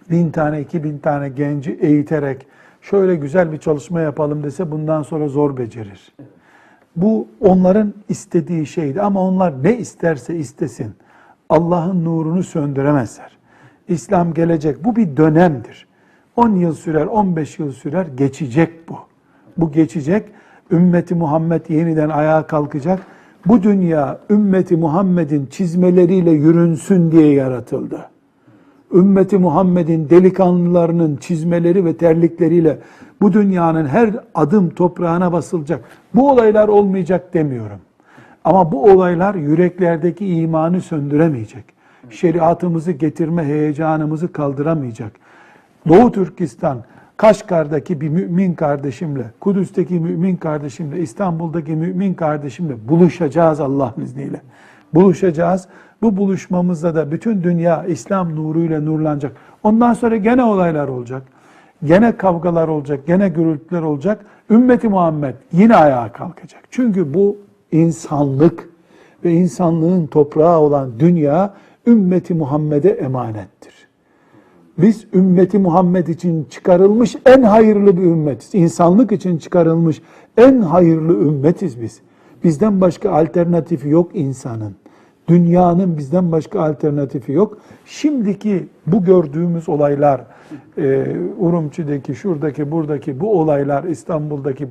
1000 tane, 2000 tane genci eğiterek şöyle güzel bir çalışma yapalım dese bundan sonra zor becerir. Bu onların istediği şeydi ama onlar ne isterse istesin Allah'ın nurunu söndüremezler. İslam gelecek. Bu bir dönemdir. 10 yıl sürer, 15 yıl sürer. Geçecek bu. Bu geçecek. Ümmeti Muhammed yeniden ayağa kalkacak. Bu dünya ümmeti Muhammed'in çizmeleriyle yürünsün diye yaratıldı. Ümmeti Muhammed'in delikanlılarının çizmeleri ve terlikleriyle bu dünyanın her adım toprağına basılacak. Bu olaylar olmayacak demiyorum. Ama bu olaylar yüreklerdeki imanı söndüremeyecek. Şeriatımızı getirme heyecanımızı kaldıramayacak. Doğu Türkistan, Kaşgar'daki bir mümin kardeşimle, Kudüs'teki mümin kardeşimle, İstanbul'daki mümin kardeşimle buluşacağız Allah'ın izniyle. Buluşacağız. Bu buluşmamızda da bütün dünya İslam nuruyla nurlanacak. Ondan sonra gene olaylar olacak. Gene kavgalar olacak, gene gürültüler olacak. Ümmeti Muhammed yine ayağa kalkacak. Çünkü bu insanlık ve insanlığın toprağı olan dünya ümmeti Muhammed'e emanettir. Biz ümmeti Muhammed için çıkarılmış en hayırlı bir ümmetiz. İnsanlık için çıkarılmış en hayırlı ümmetiz biz. Bizden başka alternatifi yok insanın. Dünyanın bizden başka alternatifi yok. Şimdiki bu gördüğümüz olaylar, Urumçi'deki, şuradaki, buradaki bu olaylar, İstanbul'daki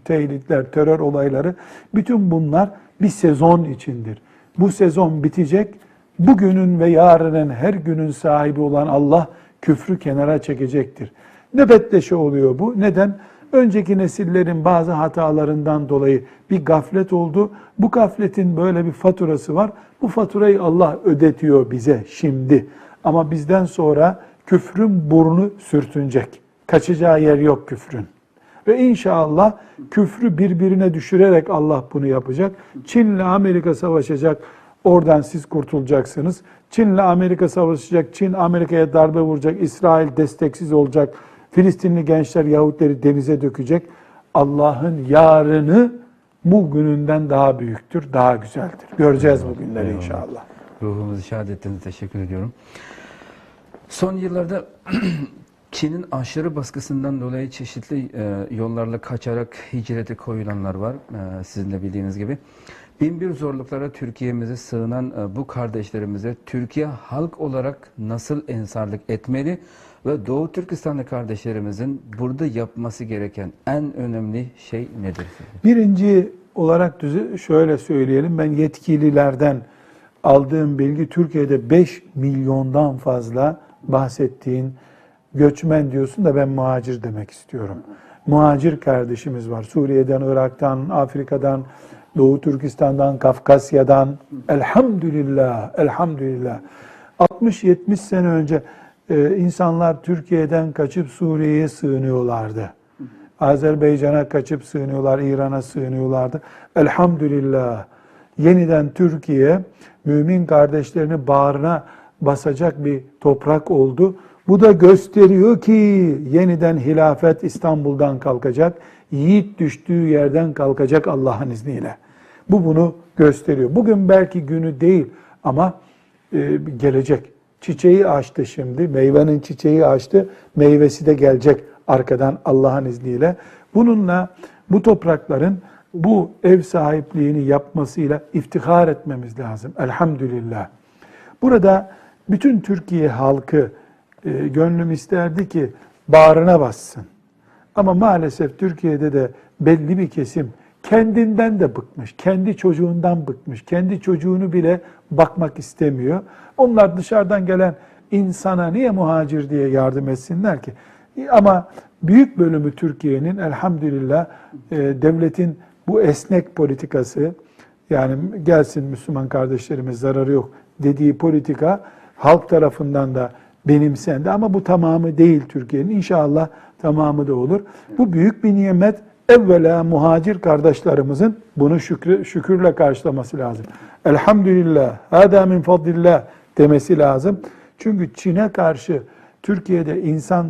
tehditler, terör olayları, bütün bunlar bir sezon içindir. Bu sezon bitecek. Bugünün ve yarının her günün sahibi olan Allah küfrü kenara çekecektir. Nöbetleşe oluyor bu. Neden? Önceki nesillerin bazı hatalarından dolayı bir gaflet oldu. Bu gafletin böyle bir faturası var. Bu faturayı Allah ödetiyor bize şimdi. Ama bizden sonra küfrün burnu sürtünecek. Kaçacağı yer yok küfrün. Ve inşallah küfrü birbirine düşürerek Allah bunu yapacak. Çin'le Amerika savaşacak. Oradan siz kurtulacaksınız. Çin'le Amerika savaşacak. Çin Amerika'ya darbe vuracak. İsrail desteksiz olacak. Filistinli gençler Yahudileri denize dökecek. Allah'ın yarını bugününden daha büyüktür, daha güzeldir. Göreceğiz bu günleri inşallah. Ruhumuzu şad ettiğiniz teşekkür ediyorum. Son yıllarda Çin'in aşırı baskısından dolayı çeşitli yollarla kaçarak hicrete koyulanlar var. Sizin de bildiğiniz gibi. Binbir zorluklara Türkiye'mize sığınan bu kardeşlerimize Türkiye halk olarak nasıl ensarlık etmeli ve Doğu Türkistanlı kardeşlerimizin burada yapması gereken en önemli şey nedir? Birinci olarak şöyle söyleyelim. Ben yetkililerden aldığım bilgi Türkiye'de 5 milyondan fazla bahsettiğin göçmen diyorsun da ben muhacir demek istiyorum. Muhacir kardeşimiz var. Suriye'den, Irak'tan, Afrika'dan, Doğu Türkistan'dan, Kafkasya'dan. Elhamdülillah, elhamdülillah. 60-70 sene önce insanlar Türkiye'den kaçıp Suriye'ye sığınıyorlardı. Azerbaycan'a kaçıp sığınıyorlar, İran'a sığınıyorlardı. Elhamdülillah. Yeniden Türkiye, mümin kardeşlerini bağrına basacak bir toprak oldu. Bu da gösteriyor ki yeniden hilafet İstanbul'dan kalkacak. Yiğit düştüğü yerden kalkacak Allah'ın izniyle. Bu bunu gösteriyor. Bugün belki günü değil ama gelecek. Çiçeği açtı şimdi. Meyvenin çiçeği açtı. Meyvesi de gelecek arkadan Allah'ın izniyle. Bununla bu toprakların bu ev sahipliğini yapmasıyla iftihar etmemiz lazım. Elhamdülillah. Burada bütün Türkiye halkı gönlüm isterdi ki bağrına bassın. Ama maalesef Türkiye'de de belli bir kesim kendinden de bıkmış, kendi çocuğundan bıkmış, kendi çocuğunu bile bakmak istemiyor. Onlar dışarıdan gelen insana niye muhacir diye yardım etsinler ki? Ama büyük bölümü Türkiye'nin elhamdülillah devletin bu esnek politikası, yani gelsin Müslüman kardeşlerimiz zararı yok dediği politika halk tarafından da benimsendi. Ama bu tamamı değil Türkiye'nin. İnşallah tamamı da olur. Bu büyük bir nimet. Evvela muhacir kardeşlerimizin bunu şükürle karşılaması lazım. Elhamdülillah, hâdâ min fadlillah demesi lazım. Çünkü Çin'e karşı Türkiye'de insan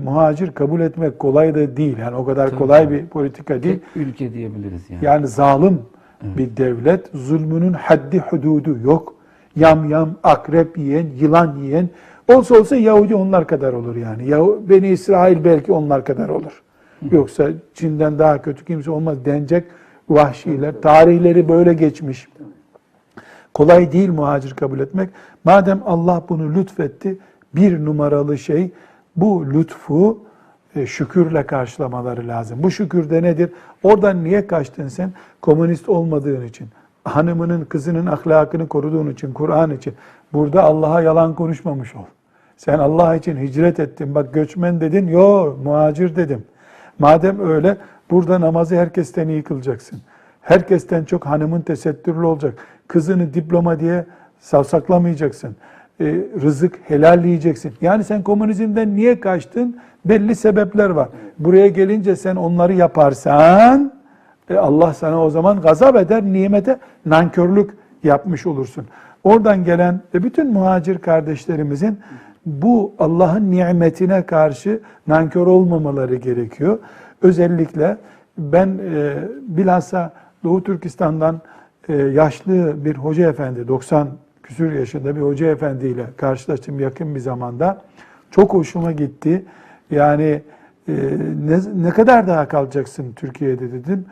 muhacir kabul etmek kolay da değil. Yani o kadar kolay bir politika değil. Tek ülke diyebiliriz yani. Yani zalim bir devlet, zulmünün haddi hududu yok. Yam, akrep yiyen, yılan yiyen, olsa Yahudi onlar kadar olur yani. Beni İsrail belki onlar kadar olur. Yoksa Çin'den daha kötü kimse olmaz denecek vahşiler. Tarihleri böyle geçmiş. Kolay değil muhacir kabul etmek. Madem Allah bunu lütfetti, bir numaralı şey bu lütfu şükürle karşılamaları lazım. Bu şükür de nedir? Oradan niye kaçtın sen? Komünist olmadığın için, hanımının, kızının ahlakını koruduğun için, Kur'an için. Burada Allah'a yalan konuşmamış ol. Sen Allah için hicret ettin. Bak göçmen dedin. Yo, muhacir dedim. Madem öyle, burada namazı herkesten iyi kılacaksın. Herkesten çok hanımın tesettürlü olacak. Kızını diploma diye savsaklamayacaksın. Rızık helal yiyeceksin. Yani sen komünizmden niye kaçtın? Belli sebepler var. Buraya gelince sen onları yaparsan Allah sana o zaman gazap eder, nimete nankörlük yapmış olursun. Oradan gelen bütün muhacir kardeşlerimizin bu Allah'ın nimetine karşı nankör olmamaları gerekiyor. Özellikle ben bilhassa Doğu Türkistan'dan yaşlı bir hoca efendi, 90 küsur yaşında bir hoca efendiyle karşılaştım yakın bir zamanda. Çok hoşuma gitti. Yani ne kadar daha kalacaksın Türkiye'de dedim.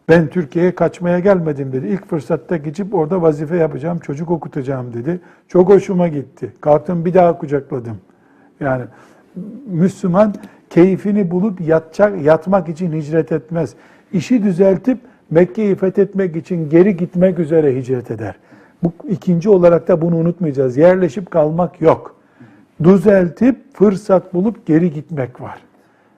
Ben Türkiye'ye kaçmaya gelmedim dedi. İlk fırsatta geçip orada vazife yapacağım, çocuk okutacağım dedi. Çok hoşuma gitti. Kalktım bir daha kucakladım. Yani Müslüman keyfini bulup yatmak için hicret etmez. İşi düzeltip Mekke'yi fethetmek için geri gitmek üzere hicret eder. Bu ikinci olarak da bunu unutmayacağız. Yerleşip kalmak yok. Düzeltip fırsat bulup geri gitmek var.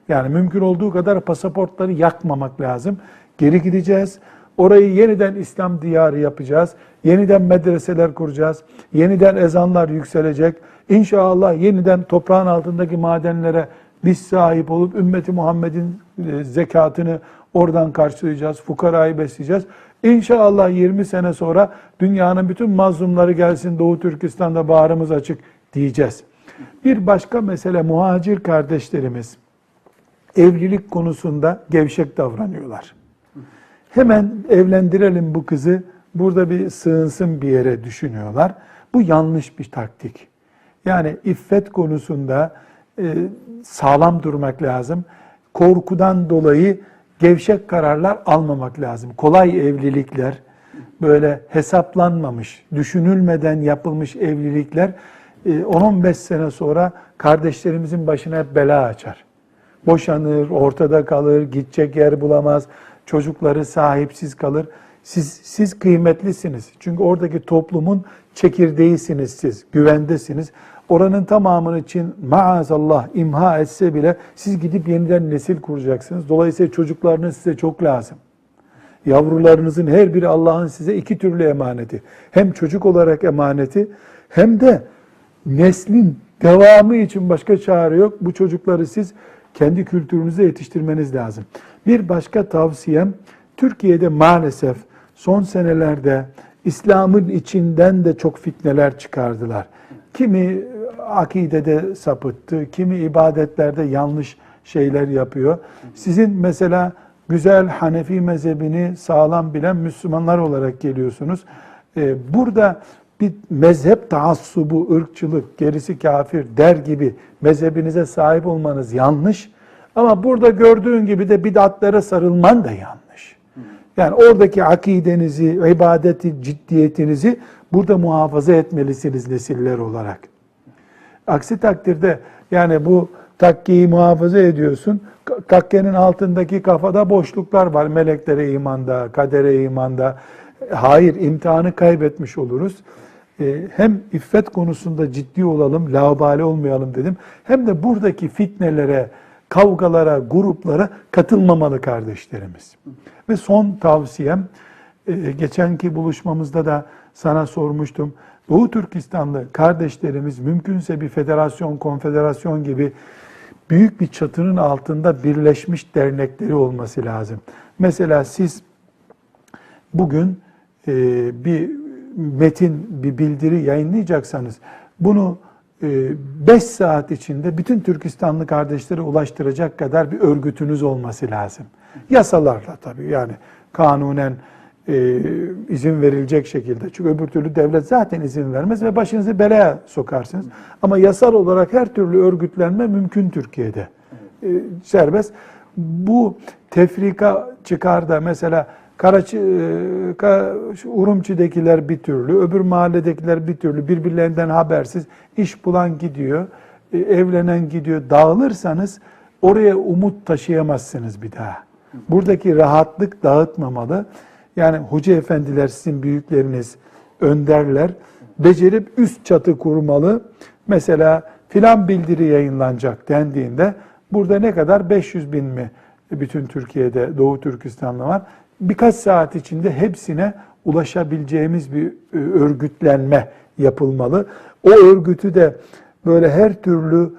Yani mümkün olduğu kadar pasaportları yakmamak lazım. Geri gideceğiz. Orayı yeniden İslam diyarı yapacağız. Yeniden medreseler kuracağız. Yeniden ezanlar yükselecek. İnşallah yeniden toprağın altındaki madenlere biz sahip olup ümmeti Muhammed'in zekatını oradan karşılayacağız. Fukarayı besleyeceğiz. İnşallah 20 sene sonra dünyanın bütün mazlumları gelsin Doğu Türkistan'da bağrımız açık diyeceğiz. Bir başka mesele muhacir kardeşlerimiz evlilik konusunda gevşek davranıyorlar. Hemen evlendirelim bu kızı, burada bir sığınsın bir yere düşünüyorlar. Bu yanlış bir taktik. Yani iffet konusunda sağlam durmak lazım. Korkudan dolayı gevşek kararlar almamak lazım. Kolay evlilikler, böyle hesaplanmamış, düşünülmeden yapılmış evlilikler 10-15 sene sonra kardeşlerimizin başına hep bela açar. Boşanır, ortada kalır, gidecek yer bulamaz, çocukları sahipsiz kalır. Siz kıymetlisiniz. Çünkü oradaki toplumun çekirdeğisiniz siz, güvendesiniz. Oranın tamamını için maazallah imha etse bile siz gidip yeniden nesil kuracaksınız. Dolayısıyla çocuklarınız size çok lazım. Yavrularınızın her biri Allah'ın size iki türlü emaneti. Hem çocuk olarak emaneti hem de neslin devamı için başka çare yok. Bu çocukları siz kendi kültürünüze yetiştirmeniz lazım. Bir başka tavsiyem, Türkiye'de maalesef son senelerde İslam'ın içinden de çok fitneler çıkardılar. Kimi akidede sapıttı, kimi ibadetlerde yanlış şeyler yapıyor. Sizin mesela güzel Hanefi mezhebini sağlam bilen Müslümanlar olarak geliyorsunuz. Burada bir mezhep taassubu, ırkçılık, gerisi kafir der gibi mezhebinize sahip olmanız yanlış. Ama burada gördüğün gibi de bid'atlere sarılman da yanlış. Yani oradaki akidenizi, ibadeti, ciddiyetinizi burada muhafaza etmelisiniz nesiller olarak. Aksi takdirde yani bu takkiyi muhafaza ediyorsun. Takkenin altındaki kafada boşluklar var. Meleklere imanda, kadere imanda. Hayır, imtihanı kaybetmiş oluruz. Hem iffet konusunda ciddi olalım, laubali olmayalım dedim. Hem de buradaki fitnelere, kavgalara, gruplara katılmamalı kardeşlerimiz. Ve son tavsiyem, geçenki buluşmamızda da sana sormuştum. Doğu Türkistanlı kardeşlerimiz mümkünse bir federasyon, konfederasyon gibi büyük bir çatının altında birleşmiş dernekleri olması lazım. Mesela siz bugün bir metin, bir bildiri yayınlayacaksanız bunu 5 saat içinde bütün Türkistanlı kardeşlere ulaştıracak kadar bir örgütünüz olması lazım. Yasalarla tabii, yani kanunen izin verilecek şekilde. Çünkü öbür türlü devlet zaten izin vermez ve başınızı belaya sokarsınız. Ama yasal olarak her türlü örgütlenme mümkün Türkiye'de. Serbest. Bu tefrika çıkar da mesela Urumçi'dekiler bir türlü, öbür mahalledekiler bir türlü, birbirlerinden habersiz, iş bulan gidiyor, evlenen gidiyor. Dağılırsanız oraya umut taşıyamazsınız bir daha. Buradaki rahatlık dağıtmamalı. Yani hoca efendiler, sizin büyükleriniz, önderler becerip üst çatı kurmalı. Mesela filan bildiri yayınlanacak dendiğinde burada ne kadar 500 bin mi bütün Türkiye'de, Doğu Türkistan'da var. Birkaç saat içinde hepsine ulaşabileceğimiz bir örgütlenme yapılmalı. O örgütü de böyle her türlü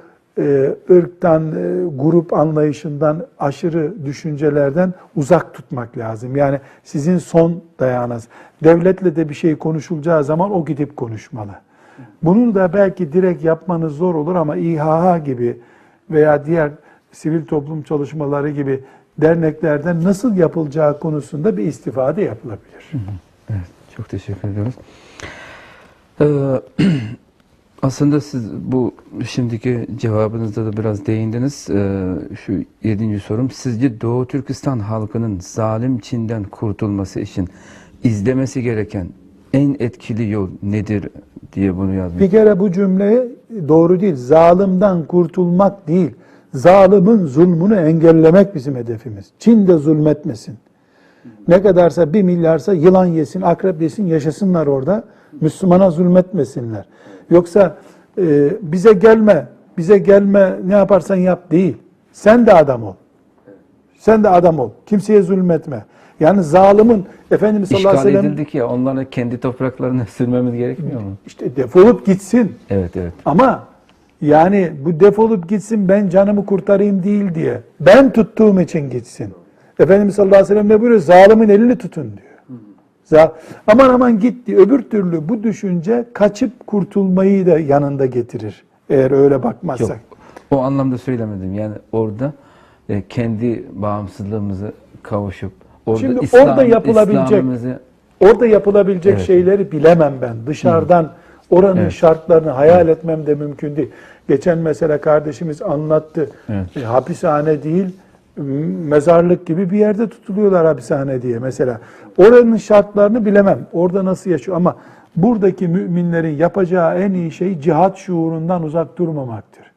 ırktan, grup anlayışından, aşırı düşüncelerden uzak tutmak lazım. Yani sizin son dayağınız. Devletle de bir şey konuşulacağı zaman o gidip konuşmalı. Bunu da belki direkt yapmanız zor olur ama İHH gibi veya diğer sivil toplum çalışmaları gibi derneklerden nasıl yapılacağı konusunda bir istifade yapılabilir. Evet, çok teşekkür ediyoruz. Aslında siz bu şimdiki cevabınızda da biraz değindiniz. Şu 7. sorum. Sizce Doğu Türkistan halkının zalim Çin'den kurtulması için izlemesi gereken en etkili yol nedir diye bunu yazmış. Bir kere bu cümle doğru değil. Zalimden kurtulmak değil. Zalimin zulmünü engellemek bizim hedefimiz. Çin de zulmetmesin. Ne kadarsa 1 milyarsa yılan yesin, akrep yesin, yaşasınlar orada. Müslümana zulmetmesinler. Yoksa bize gelme ne yaparsan yap değil. Sen de adam ol. Sen de adam ol. Kimseye zulmetme. Yani zalimin Efendimiz sallallahu aleyhi ve sellem edildik ya, onlara kendi topraklarını sürmemiz gerekmiyor mu? İşte defolup gitsin. Evet, evet. Ama yani bu defolup gitsin ben canımı kurtarayım değil diye. Ben tuttuğum için gitsin. Efendimiz sallallahu aleyhi ve sellem ne buyuruyor? Zalimin elini tutun diyor. Aman gitti. Öbür türlü bu düşünce kaçıp kurtulmayı da yanında getirir. Eğer öyle bakmazsak. Yok, o anlamda söylemedim. Yani orada kendi bağımsızlığımızı kavuşup Şimdi orada yapılabilecek evet, şeyleri bilemem ben. Dışarıdan oranın şartlarını hayal etmem de mümkün değil. Geçen mesela kardeşimiz anlattı. Evet. Hapishane değil, mezarlık gibi bir yerde tutuluyorlar hapishane diye mesela. Oranın şartlarını bilemem. Orada nasıl yaşıyor ama buradaki müminlerin yapacağı en iyi şey cihat şuurundan uzak durmamaktır.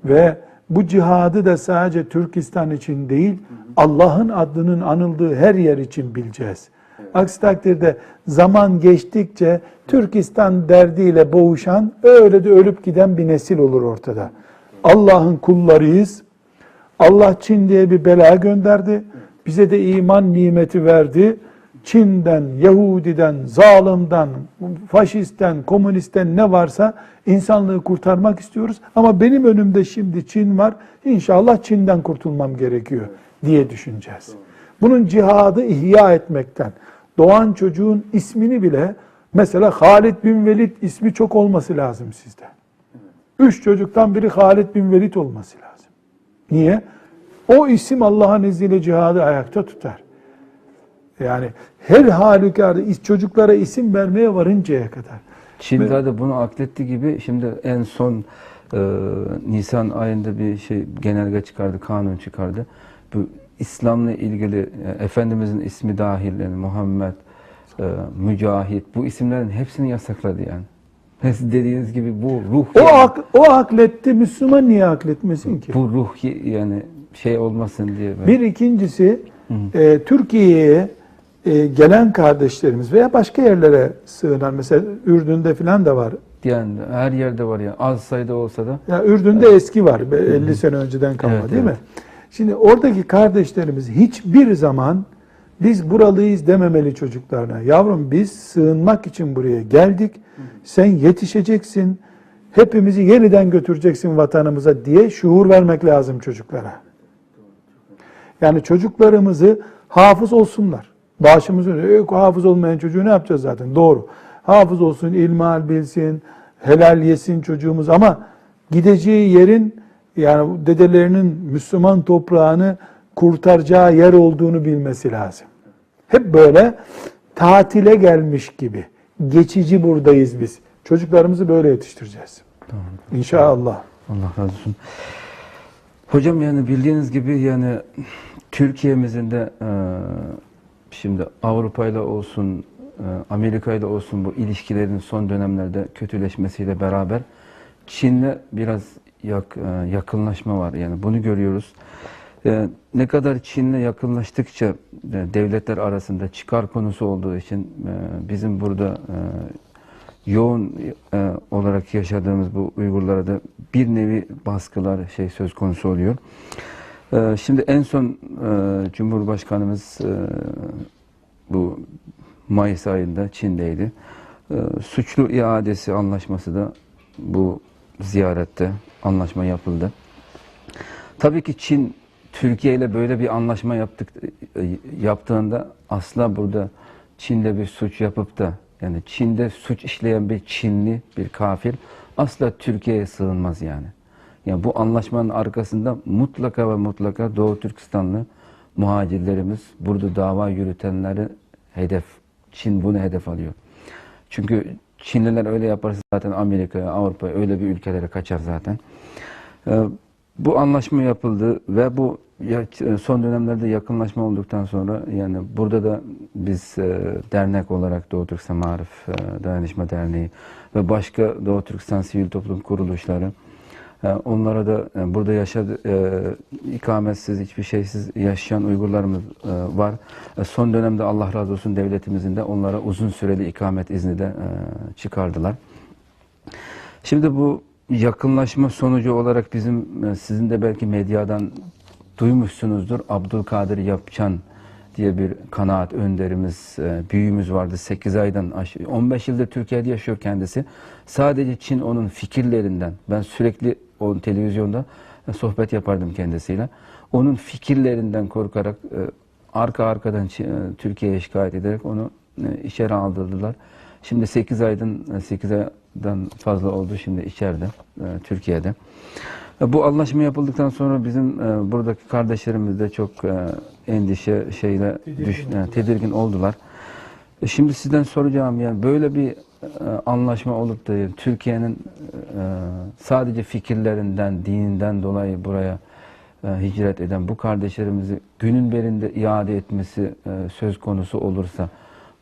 Ve bu cihadı da sadece Türkistan için değil, Allah'ın adının anıldığı her yer için bileceğiz. Aksi takdirde zaman geçtikçe Türkistan derdiyle boğuşan, öyle de ölüp giden bir nesil olur ortada. Allah'ın kullarıyız. Allah Çin diye bir bela gönderdi. Bize de iman nimeti verdi. Çin'den, Yahudiden, zalimden, faşistten, komünistten ne varsa insanlığı kurtarmak istiyoruz. Ama benim önümde şimdi Çin var. İnşallah Çin'den kurtulmam gerekiyor diye düşüneceğiz. Bunun cihadı ihya etmekten. Doğan çocuğun ismini bile mesela Halid bin Velid ismi çok olması lazım sizde. 3 çocuktan biri Halid bin Velid olması lazım. Niye? O isim Allah'ın izniyle cihadı ayakta tutar. Yani her halükarda çocuklara isim vermeye varıncaya kadar. Çin de bunu akletti gibi şimdi en son Nisan ayında bir genelge çıkardı, kanun çıkardı. Bu İslam'la ilgili Efendimizin ismi dahil yani Muhammed, Mücahit bu isimlerin hepsini yasakladı yani. Siz dediğiniz gibi bu ruh o akletti, Müslüman niye akletmesin ki? Bu ruh yani olmasın diye. Bir ikincisi Türkiye'ye gelen kardeşlerimiz veya başka yerlere sığınan mesela Ürdün'de falan da var. Yani her yerde var ya az sayıda olsa da. Ya Ürdün'de eski var 50 sene önceden kalma değil mi? Şimdi oradaki kardeşlerimiz hiçbir zaman biz buralıyız dememeli çocuklarına. Yavrum biz sığınmak için buraya geldik. Sen yetişeceksin. Hepimizi yeniden götüreceksin vatanımıza diye şuur vermek lazım çocuklara. Yani çocuklarımızı hafız olsunlar. Başımızın hafız olmayan çocuğu ne yapacağız zaten? Doğru. Hafız olsun, ilmihal bilsin, helal yesin çocuğumuz ama gideceği yerin yani dedelerinin Müslüman toprağını kurtaracağı yer olduğunu bilmesi lazım. Hep böyle tatile gelmiş gibi. Geçici buradayız biz. Çocuklarımızı böyle yetiştireceğiz. Tamam. İnşallah. Allah razı olsun. Hocam yani bildiğiniz gibi yani Türkiye'mizin de şimdi Avrupa ile olsun, Amerika ile olsun bu ilişkilerin son dönemlerde kötüleşmesiyle beraber Çin'le biraz yakınlaşma var. Yani bunu görüyoruz. Ne kadar Çin'le yakınlaştıkça devletler arasında çıkar konusu olduğu için bizim burada yoğun olarak yaşadığımız bu Uygurlara da bir nevi baskılar söz konusu oluyor. Şimdi en son Cumhurbaşkanımız bu Mayıs ayında Çin'deydi. Suçlu iadesi anlaşması da bu ziyarette anlaşma yapıldı. Tabii ki Çin Türkiye ile böyle bir anlaşma yaptığında asla burada Çin'de bir suç yapıp da yani Çin'de suç işleyen bir Çinli, bir kafir asla Türkiye'ye sığınmaz yani. Yani bu anlaşmanın arkasında mutlaka ve mutlaka Doğu Türkistanlı muhacirlerimiz, burada dava yürütenleri Çin bunu hedef alıyor. Çünkü Çinliler öyle yaparsa zaten Amerika'ya, Avrupa'ya öyle bir ülkelere kaçar zaten. Bu anlaşma yapıldı ve bu son dönemlerde yakınlaşma olduktan sonra yani burada da biz dernek olarak Doğu Türkistan Maarif Dayanışma Derneği ve başka Doğu Türkistan sivil toplum kuruluşları onlara da burada ikametsiz, hiçbir şeysiz yaşayan Uygurlarımız var. Son dönemde Allah razı olsun devletimizin de onlara uzun süreli ikamet izni de çıkardılar. Şimdi bu yakınlaşma sonucu olarak bizim sizin de belki medyadan duymuşsunuzdur. Abdülkadir Yapçan diye bir kanaat önderimiz, büyüğümüz vardı. 8 aydan 15 yıldır Türkiye'de yaşıyor kendisi. Sadece Çin onun fikirlerinden, ben sürekli o televizyonda sohbet yapardım kendisiyle. Onun fikirlerinden korkarak arkadan Türkiye'ye şikayet ederek onu içeri aldırdılar. Şimdi 8 aydan fazla oldu şimdi içeride, Türkiye'de. Bu anlaşma yapıldıktan sonra bizim buradaki kardeşlerimiz de çok tedirgin oldular. Şimdi sizden soracağım yani böyle bir anlaşma olup da Türkiye'nin sadece fikirlerinden, dininden dolayı buraya hicret eden bu kardeşlerimizi günün birinde iade etmesi söz konusu olursa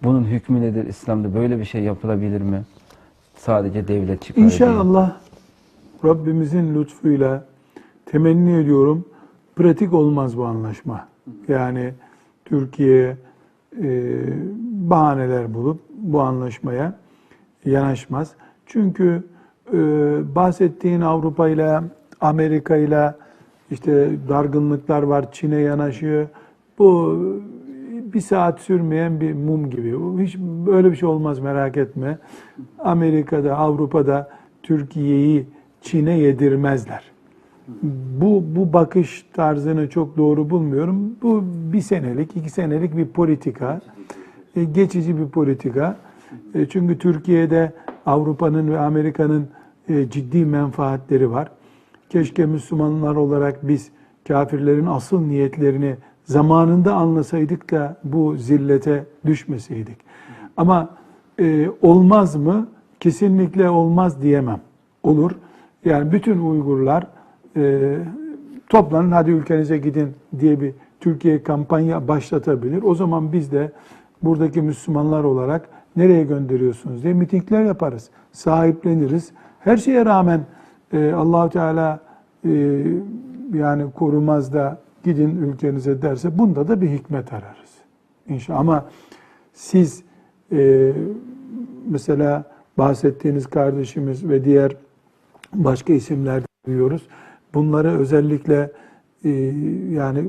bunun hükmü nedir? İslam'da böyle bir şey yapılabilir mi? Sadece devlet çıkarı değil. İnşallah Rabbimizin lütfuyla temenni ediyorum pratik olmaz bu anlaşma. Yani Türkiye bahaneler bulup bu anlaşmaya yanaşmaz. Çünkü bahsettiğin Avrupa ile Amerika ile işte dargınlıklar var, Çin'e yanaşıyor. Bu bir saat sürmeyen bir mum gibi. Hiç böyle bir şey olmaz, merak etme. Amerika'da, Avrupa'da Türkiye'yi Çin'e yedirmezler. Bu bakış tarzını çok doğru bulmuyorum. Bu 1 senelik, 2 senelik bir politika. Geçici bir politika. Çünkü Türkiye'de Avrupa'nın ve Amerika'nın ciddi menfaatleri var. Keşke Müslümanlar olarak biz kafirlerin asıl niyetlerini zamanında anlasaydık da bu zillete düşmeseydik. Ama olmaz mı? Kesinlikle olmaz diyemem. Olur. Yani bütün Uygurlar toplanın hadi ülkenize gidin diye bir Türkiye kampanya başlatabilir. O zaman biz de buradaki Müslümanlar olarak nereye gönderiyorsunuz diye mitingler yaparız. Sahipleniriz. Her şeye rağmen Allah-u Teala yani korumaz da gidin ülkenize derse bunda da bir hikmet ararız. İnşallah. Ama siz mesela bahsettiğiniz kardeşimiz ve diğer başka isimler duyuyoruz. Bunları özellikle yani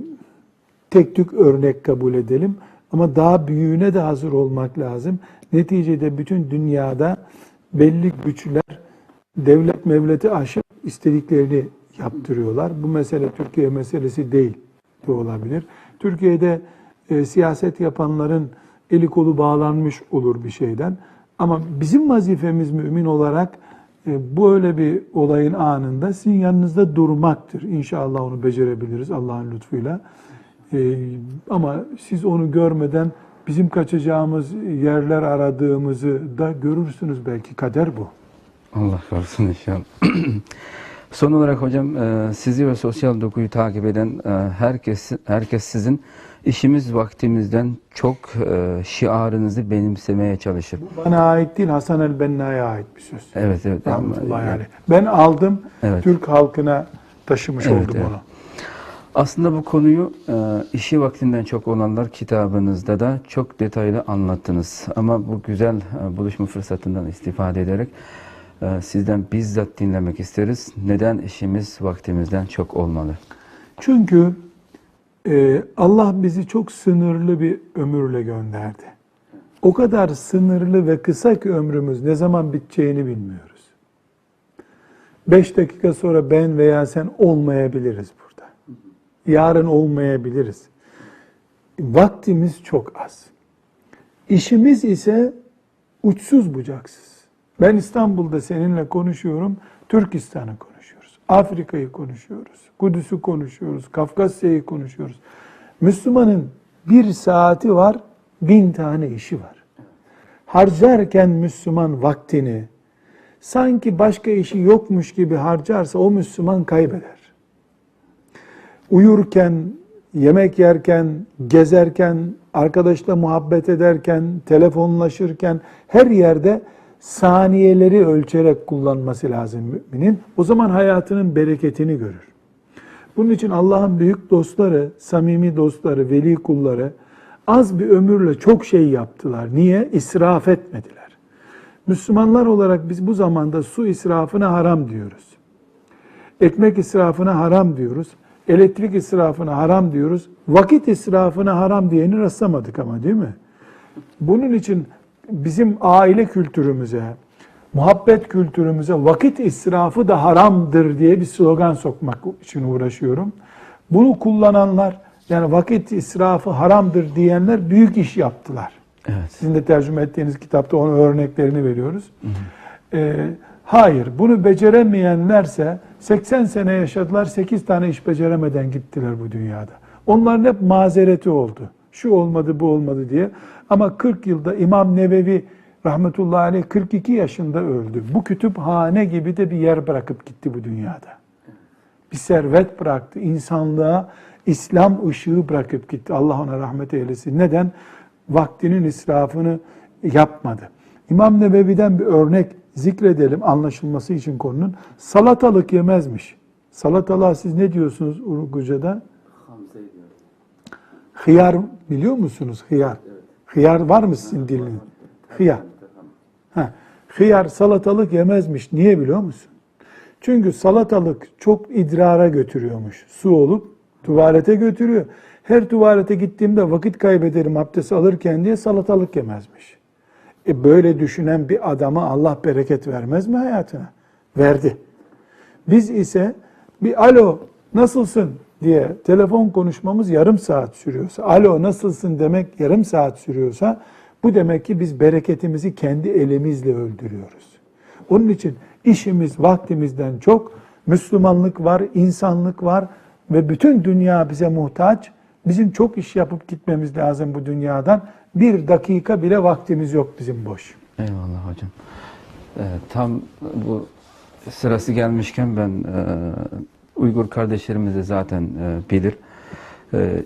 tek tük örnek kabul edelim. Ama daha büyüğüne de hazır olmak lazım. Neticede bütün dünyada belli güçler devlet mevleti aşıp istediklerini yaptırıyorlar. Bu mesele Türkiye meselesi değil de olabilir. Türkiye'de siyaset yapanların eli kolu bağlanmış olur bir şeyden. Ama bizim vazifemiz mümin olarak böyle bir olayın anında sizin yanınızda durmaktır. İnşallah onu becerebiliriz Allah'ın lütfuyla. Ama siz onu görmeden bizim kaçacağımız yerler aradığımızı da görürsünüz belki. Kader bu. Allah korusun inşallah. Son olarak hocam sizi ve sosyal dokuyu takip eden herkes sizin işimiz vaktimizden çok şiarınızı benimsemeye çalışır. Bu bana ait değil, Hasan el-Benna'ya ait bir söz. Evet, evet. Rahmetullahi aleyh. Ben aldım, Evet. Türk halkına taşımış Evet, oldum evet. onu. Aslında bu konuyu işi vaktinden çok olanlar kitabınızda da çok detaylı anlattınız. Ama bu güzel buluşma fırsatından istifade ederek sizden bizzat dinlemek isteriz. Neden işimiz vaktimizden çok olmalı? Çünkü Allah bizi çok sınırlı bir ömürle gönderdi. O kadar sınırlı ve kısa ki ömrümüz ne zaman biteceğini bilmiyoruz. 5 dakika sonra ben veya sen olmayabiliriz burada. Yarın olmayabiliriz. Vaktimiz çok az. İşimiz ise uçsuz bucaksız. Ben İstanbul'da seninle konuşuyorum, Türkistan'ı konuşuyoruz, Afrika'yı konuşuyoruz, Kudüs'ü konuşuyoruz, Kafkasya'yı konuşuyoruz. Müslümanın bir saati var, 1000 tane işi var. Harcarken Müslüman vaktini sanki başka işi yokmuş gibi harcarsa o Müslüman kaybeder. Uyurken, yemek yerken, gezerken, arkadaşla muhabbet ederken, telefonlaşırken her yerde saniyeleri ölçerek kullanması lazım müminin. O zaman hayatının bereketini görür. Bunun için Allah'ın büyük dostları, samimi dostları, veli kulları az bir ömürle çok şey yaptılar. Niye? İsraf etmediler. Müslümanlar olarak biz bu zamanda su israfına haram diyoruz. Ekmek israfına haram diyoruz. Elektrik israfına haram diyoruz. Vakit israfına haram diyeni rastlamadık ama, değil mi? Bunun için bizim aile kültürümüze, muhabbet kültürümüze vakit israfı da haramdır diye bir slogan sokmak için uğraşıyorum. Bunu kullananlar, yani vakit israfı haramdır diyenler büyük iş yaptılar. Evet. Sizin de tercüme ettiğiniz kitapta onun örneklerini veriyoruz. Hayır, bunu beceremeyenlerse 80 sene yaşadılar, 8 tane iş beceremeden gittiler bu dünyada. Onların hep mazereti oldu. Şu olmadı, bu olmadı diye. Ama 40 yılda İmam Nevevi rahmetullahi aleyh 42 yaşında öldü. Bu kütüphane gibi de bir yer bırakıp gitti bu dünyada. Bir servet bıraktı. İnsanlığa İslam ışığı bırakıp gitti. Allah ona rahmet eylesin. Neden? Vaktinin israfını yapmadı. İmam Nevevi'den bir örnek zikredelim anlaşılması için konunun. Salatalık yemezmiş. Salatalığa siz ne diyorsunuz Urguca'da? Hıyar biliyor musunuz? Hıyar. Evet. Hıyar var mı sizin diliniz? Hıyar. Hıyar salatalık yemezmiş. Niye biliyor musun? Çünkü salatalık çok idrara götürüyormuş. Su olup tuvalete götürüyor. Her tuvalete gittiğimde vakit kaybederim abdest alırken diye salatalık yemezmiş. Böyle düşünen bir adama Allah bereket vermez mi hayatına? Verdi. Biz ise bir alo nasılsın diye telefon konuşmamız yarım saat sürüyorsa, alo nasılsın demek yarım saat sürüyorsa, bu demek ki biz bereketimizi kendi elimizle öldürüyoruz. Onun için işimiz vaktimizden çok, Müslümanlık var, insanlık var ve bütün dünya bize muhtaç. Bizim çok iş yapıp gitmemiz lazım bu dünyadan. Bir dakika bile vaktimiz yok bizim boş. Eyvallah hocam. Tam bu sırası gelmişken ben Uygur kardeşlerimiz de zaten bilir.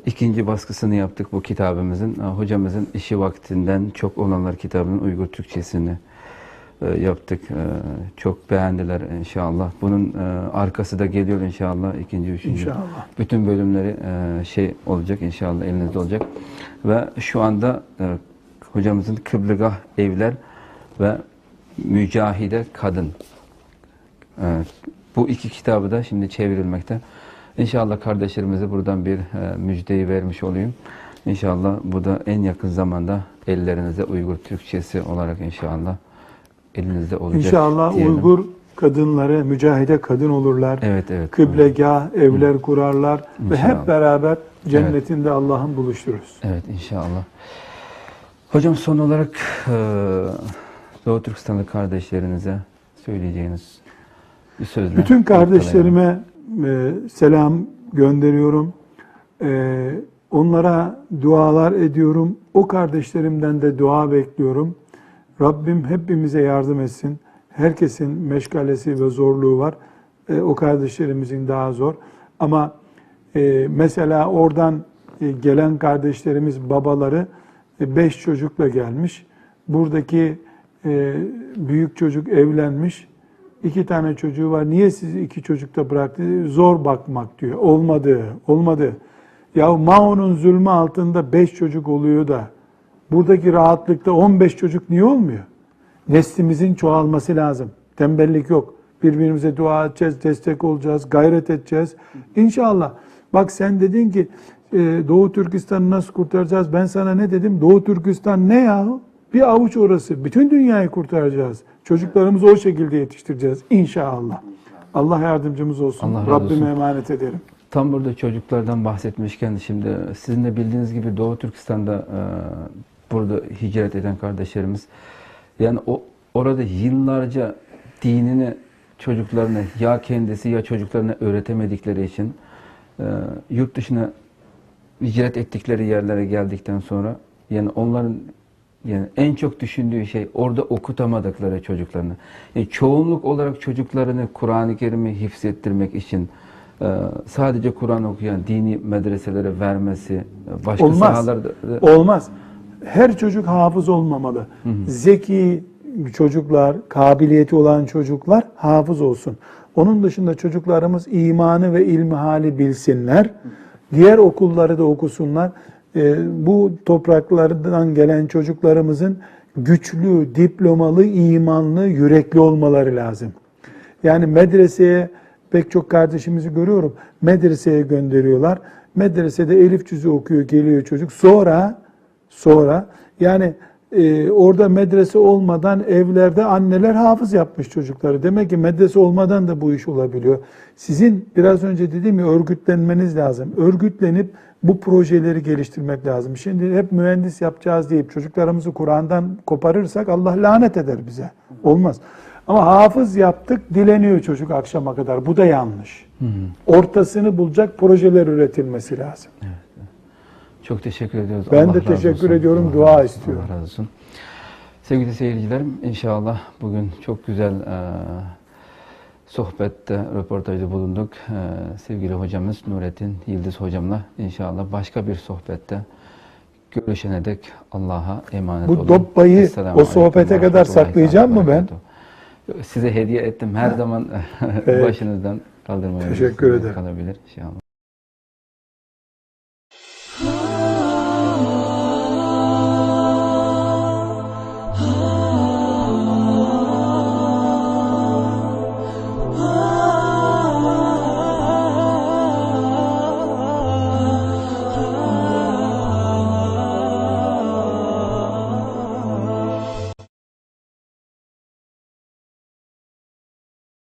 İkinci baskısını yaptık bu kitabımızın. Hocamızın işi vaktinden çok olanlar kitabının Uygur Türkçesini yaptık. Çok beğendiler inşallah. Bunun arkası da geliyor inşallah. İkinci, üçüncü. İnşallah. Bütün bölümleri şey olacak inşallah, elinizde olacak. Ve şu anda hocamızın Kıblegah Evler ve Mücahide Kadın. Bu iki kitabı da şimdi çevrilmekte. İnşallah kardeşlerimize buradan bir müjdeyi vermiş olayım. İnşallah bu da en yakın zamanda ellerinize Uygur Türkçesi olarak inşallah elinizde olacak. İnşallah diyelim. Uygur kadınları mücahide kadın olurlar. Evet, evet. Kıblegah, evler kurarlar ve İnşallah. hep beraber cennetinde Allah'ın buluştururuz. Evet inşallah. Hocam son olarak Doğu Türkistanlı kardeşlerinize söyleyeceğiniz bir sözle. Bütün kardeşlerime selam gönderiyorum. Onlara dualar ediyorum. O kardeşlerimden de dua bekliyorum. Rabbim hepimize yardım etsin. Herkesin meşgalesi ve zorluğu var. O kardeşlerimizin daha zor. Ama mesela oradan gelen kardeşlerimiz babaları 5 çocukla gelmiş. Buradaki büyük çocuk evlenmiş. 2 tane çocuğu var. Niye sizi 2 çocukta bıraktı? Zor bakmak diyor. Olmadı. Ya Mao'nun zulmü altında 5 çocuk oluyor da buradaki rahatlıkta 15 çocuk niye olmuyor? Neslimizin çoğalması lazım. Tembellik yok. Birbirimize dua edeceğiz, destek olacağız, gayret edeceğiz. İnşallah. Bak sen dedin ki Doğu Türkistan'ı nasıl kurtaracağız? Ben sana ne dedim? Doğu Türkistan ne yahu? Bir avuç orası. Bütün dünyayı kurtaracağız. Çocuklarımızı o şekilde yetiştireceğiz. İnşallah. Allah yardımcımız olsun. Allah razı Rabbime olsun. emanet ederim. Tam burada çocuklardan bahsetmişken şimdi sizin de bildiğiniz gibi Doğu Türkistan'da burada hicret eden kardeşlerimiz yani orada yıllarca dinini çocuklarına ya kendisi ya çocuklarına öğretemedikleri için yurt dışına hicret ettikleri yerlere geldikten sonra yani onların yani en çok düşündüğü şey orada okutamadıkları çocuklarını. Çoğunluk olarak çocuklarını Kur'an-ı Kerim'i hifzettirmek için sadece Kur'an okuyan dini medreselere vermesi, başka Olmaz. sahalarda Olmaz. Her çocuk hafız olmamalı. Zeki çocuklar, kabiliyeti olan çocuklar hafız olsun. Onun dışında çocuklarımız imanı ve ilmihali bilsinler. Diğer okulları da okusunlar. Bu topraklardan gelen çocuklarımızın güçlü, diplomalı, imanlı, yürekli olmaları lazım. Yani medreseye pek çok kardeşimizi görüyorum. Medreseye gönderiyorlar. Medresede elif cüzü okuyor, geliyor çocuk. Sonra yani orada medrese olmadan evlerde anneler hafız yapmış çocukları. Demek ki medrese olmadan da bu iş olabiliyor. Sizin biraz önce dediğim gibi örgütlenmeniz lazım. Örgütlenip bu projeleri geliştirmek lazım. Şimdi hep mühendis yapacağız deyip çocuklarımızı Kur'an'dan koparırsak Allah lanet eder bize. Olmaz. Ama hafız yaptık, dileniyor çocuk akşama kadar. Bu da yanlış. Ortasını bulacak projeler üretilmesi lazım. Evet. Çok teşekkür ediyoruz. Ben Allah de razı teşekkür olsun. ediyorum, Allah dua razı olsun. istiyorum. Allah razı olsun. Sevgili seyircilerim, inşallah bugün çok güzel sohbette, röportajda bulunduk. Sevgili hocamız Nurettin Yıldız hocamla inşallah başka bir sohbette görüşene dek Allah'a emanet olun. Bu doppayı Esselamu o sohbete aleyküm ve kadar rahmetullahi saklayacağım mı ben? berekatuhu. Size hediye ettim. Her zaman Evet. başınızdan kaldırmayın. Teşekkür ederim. Kalabilir inşallah.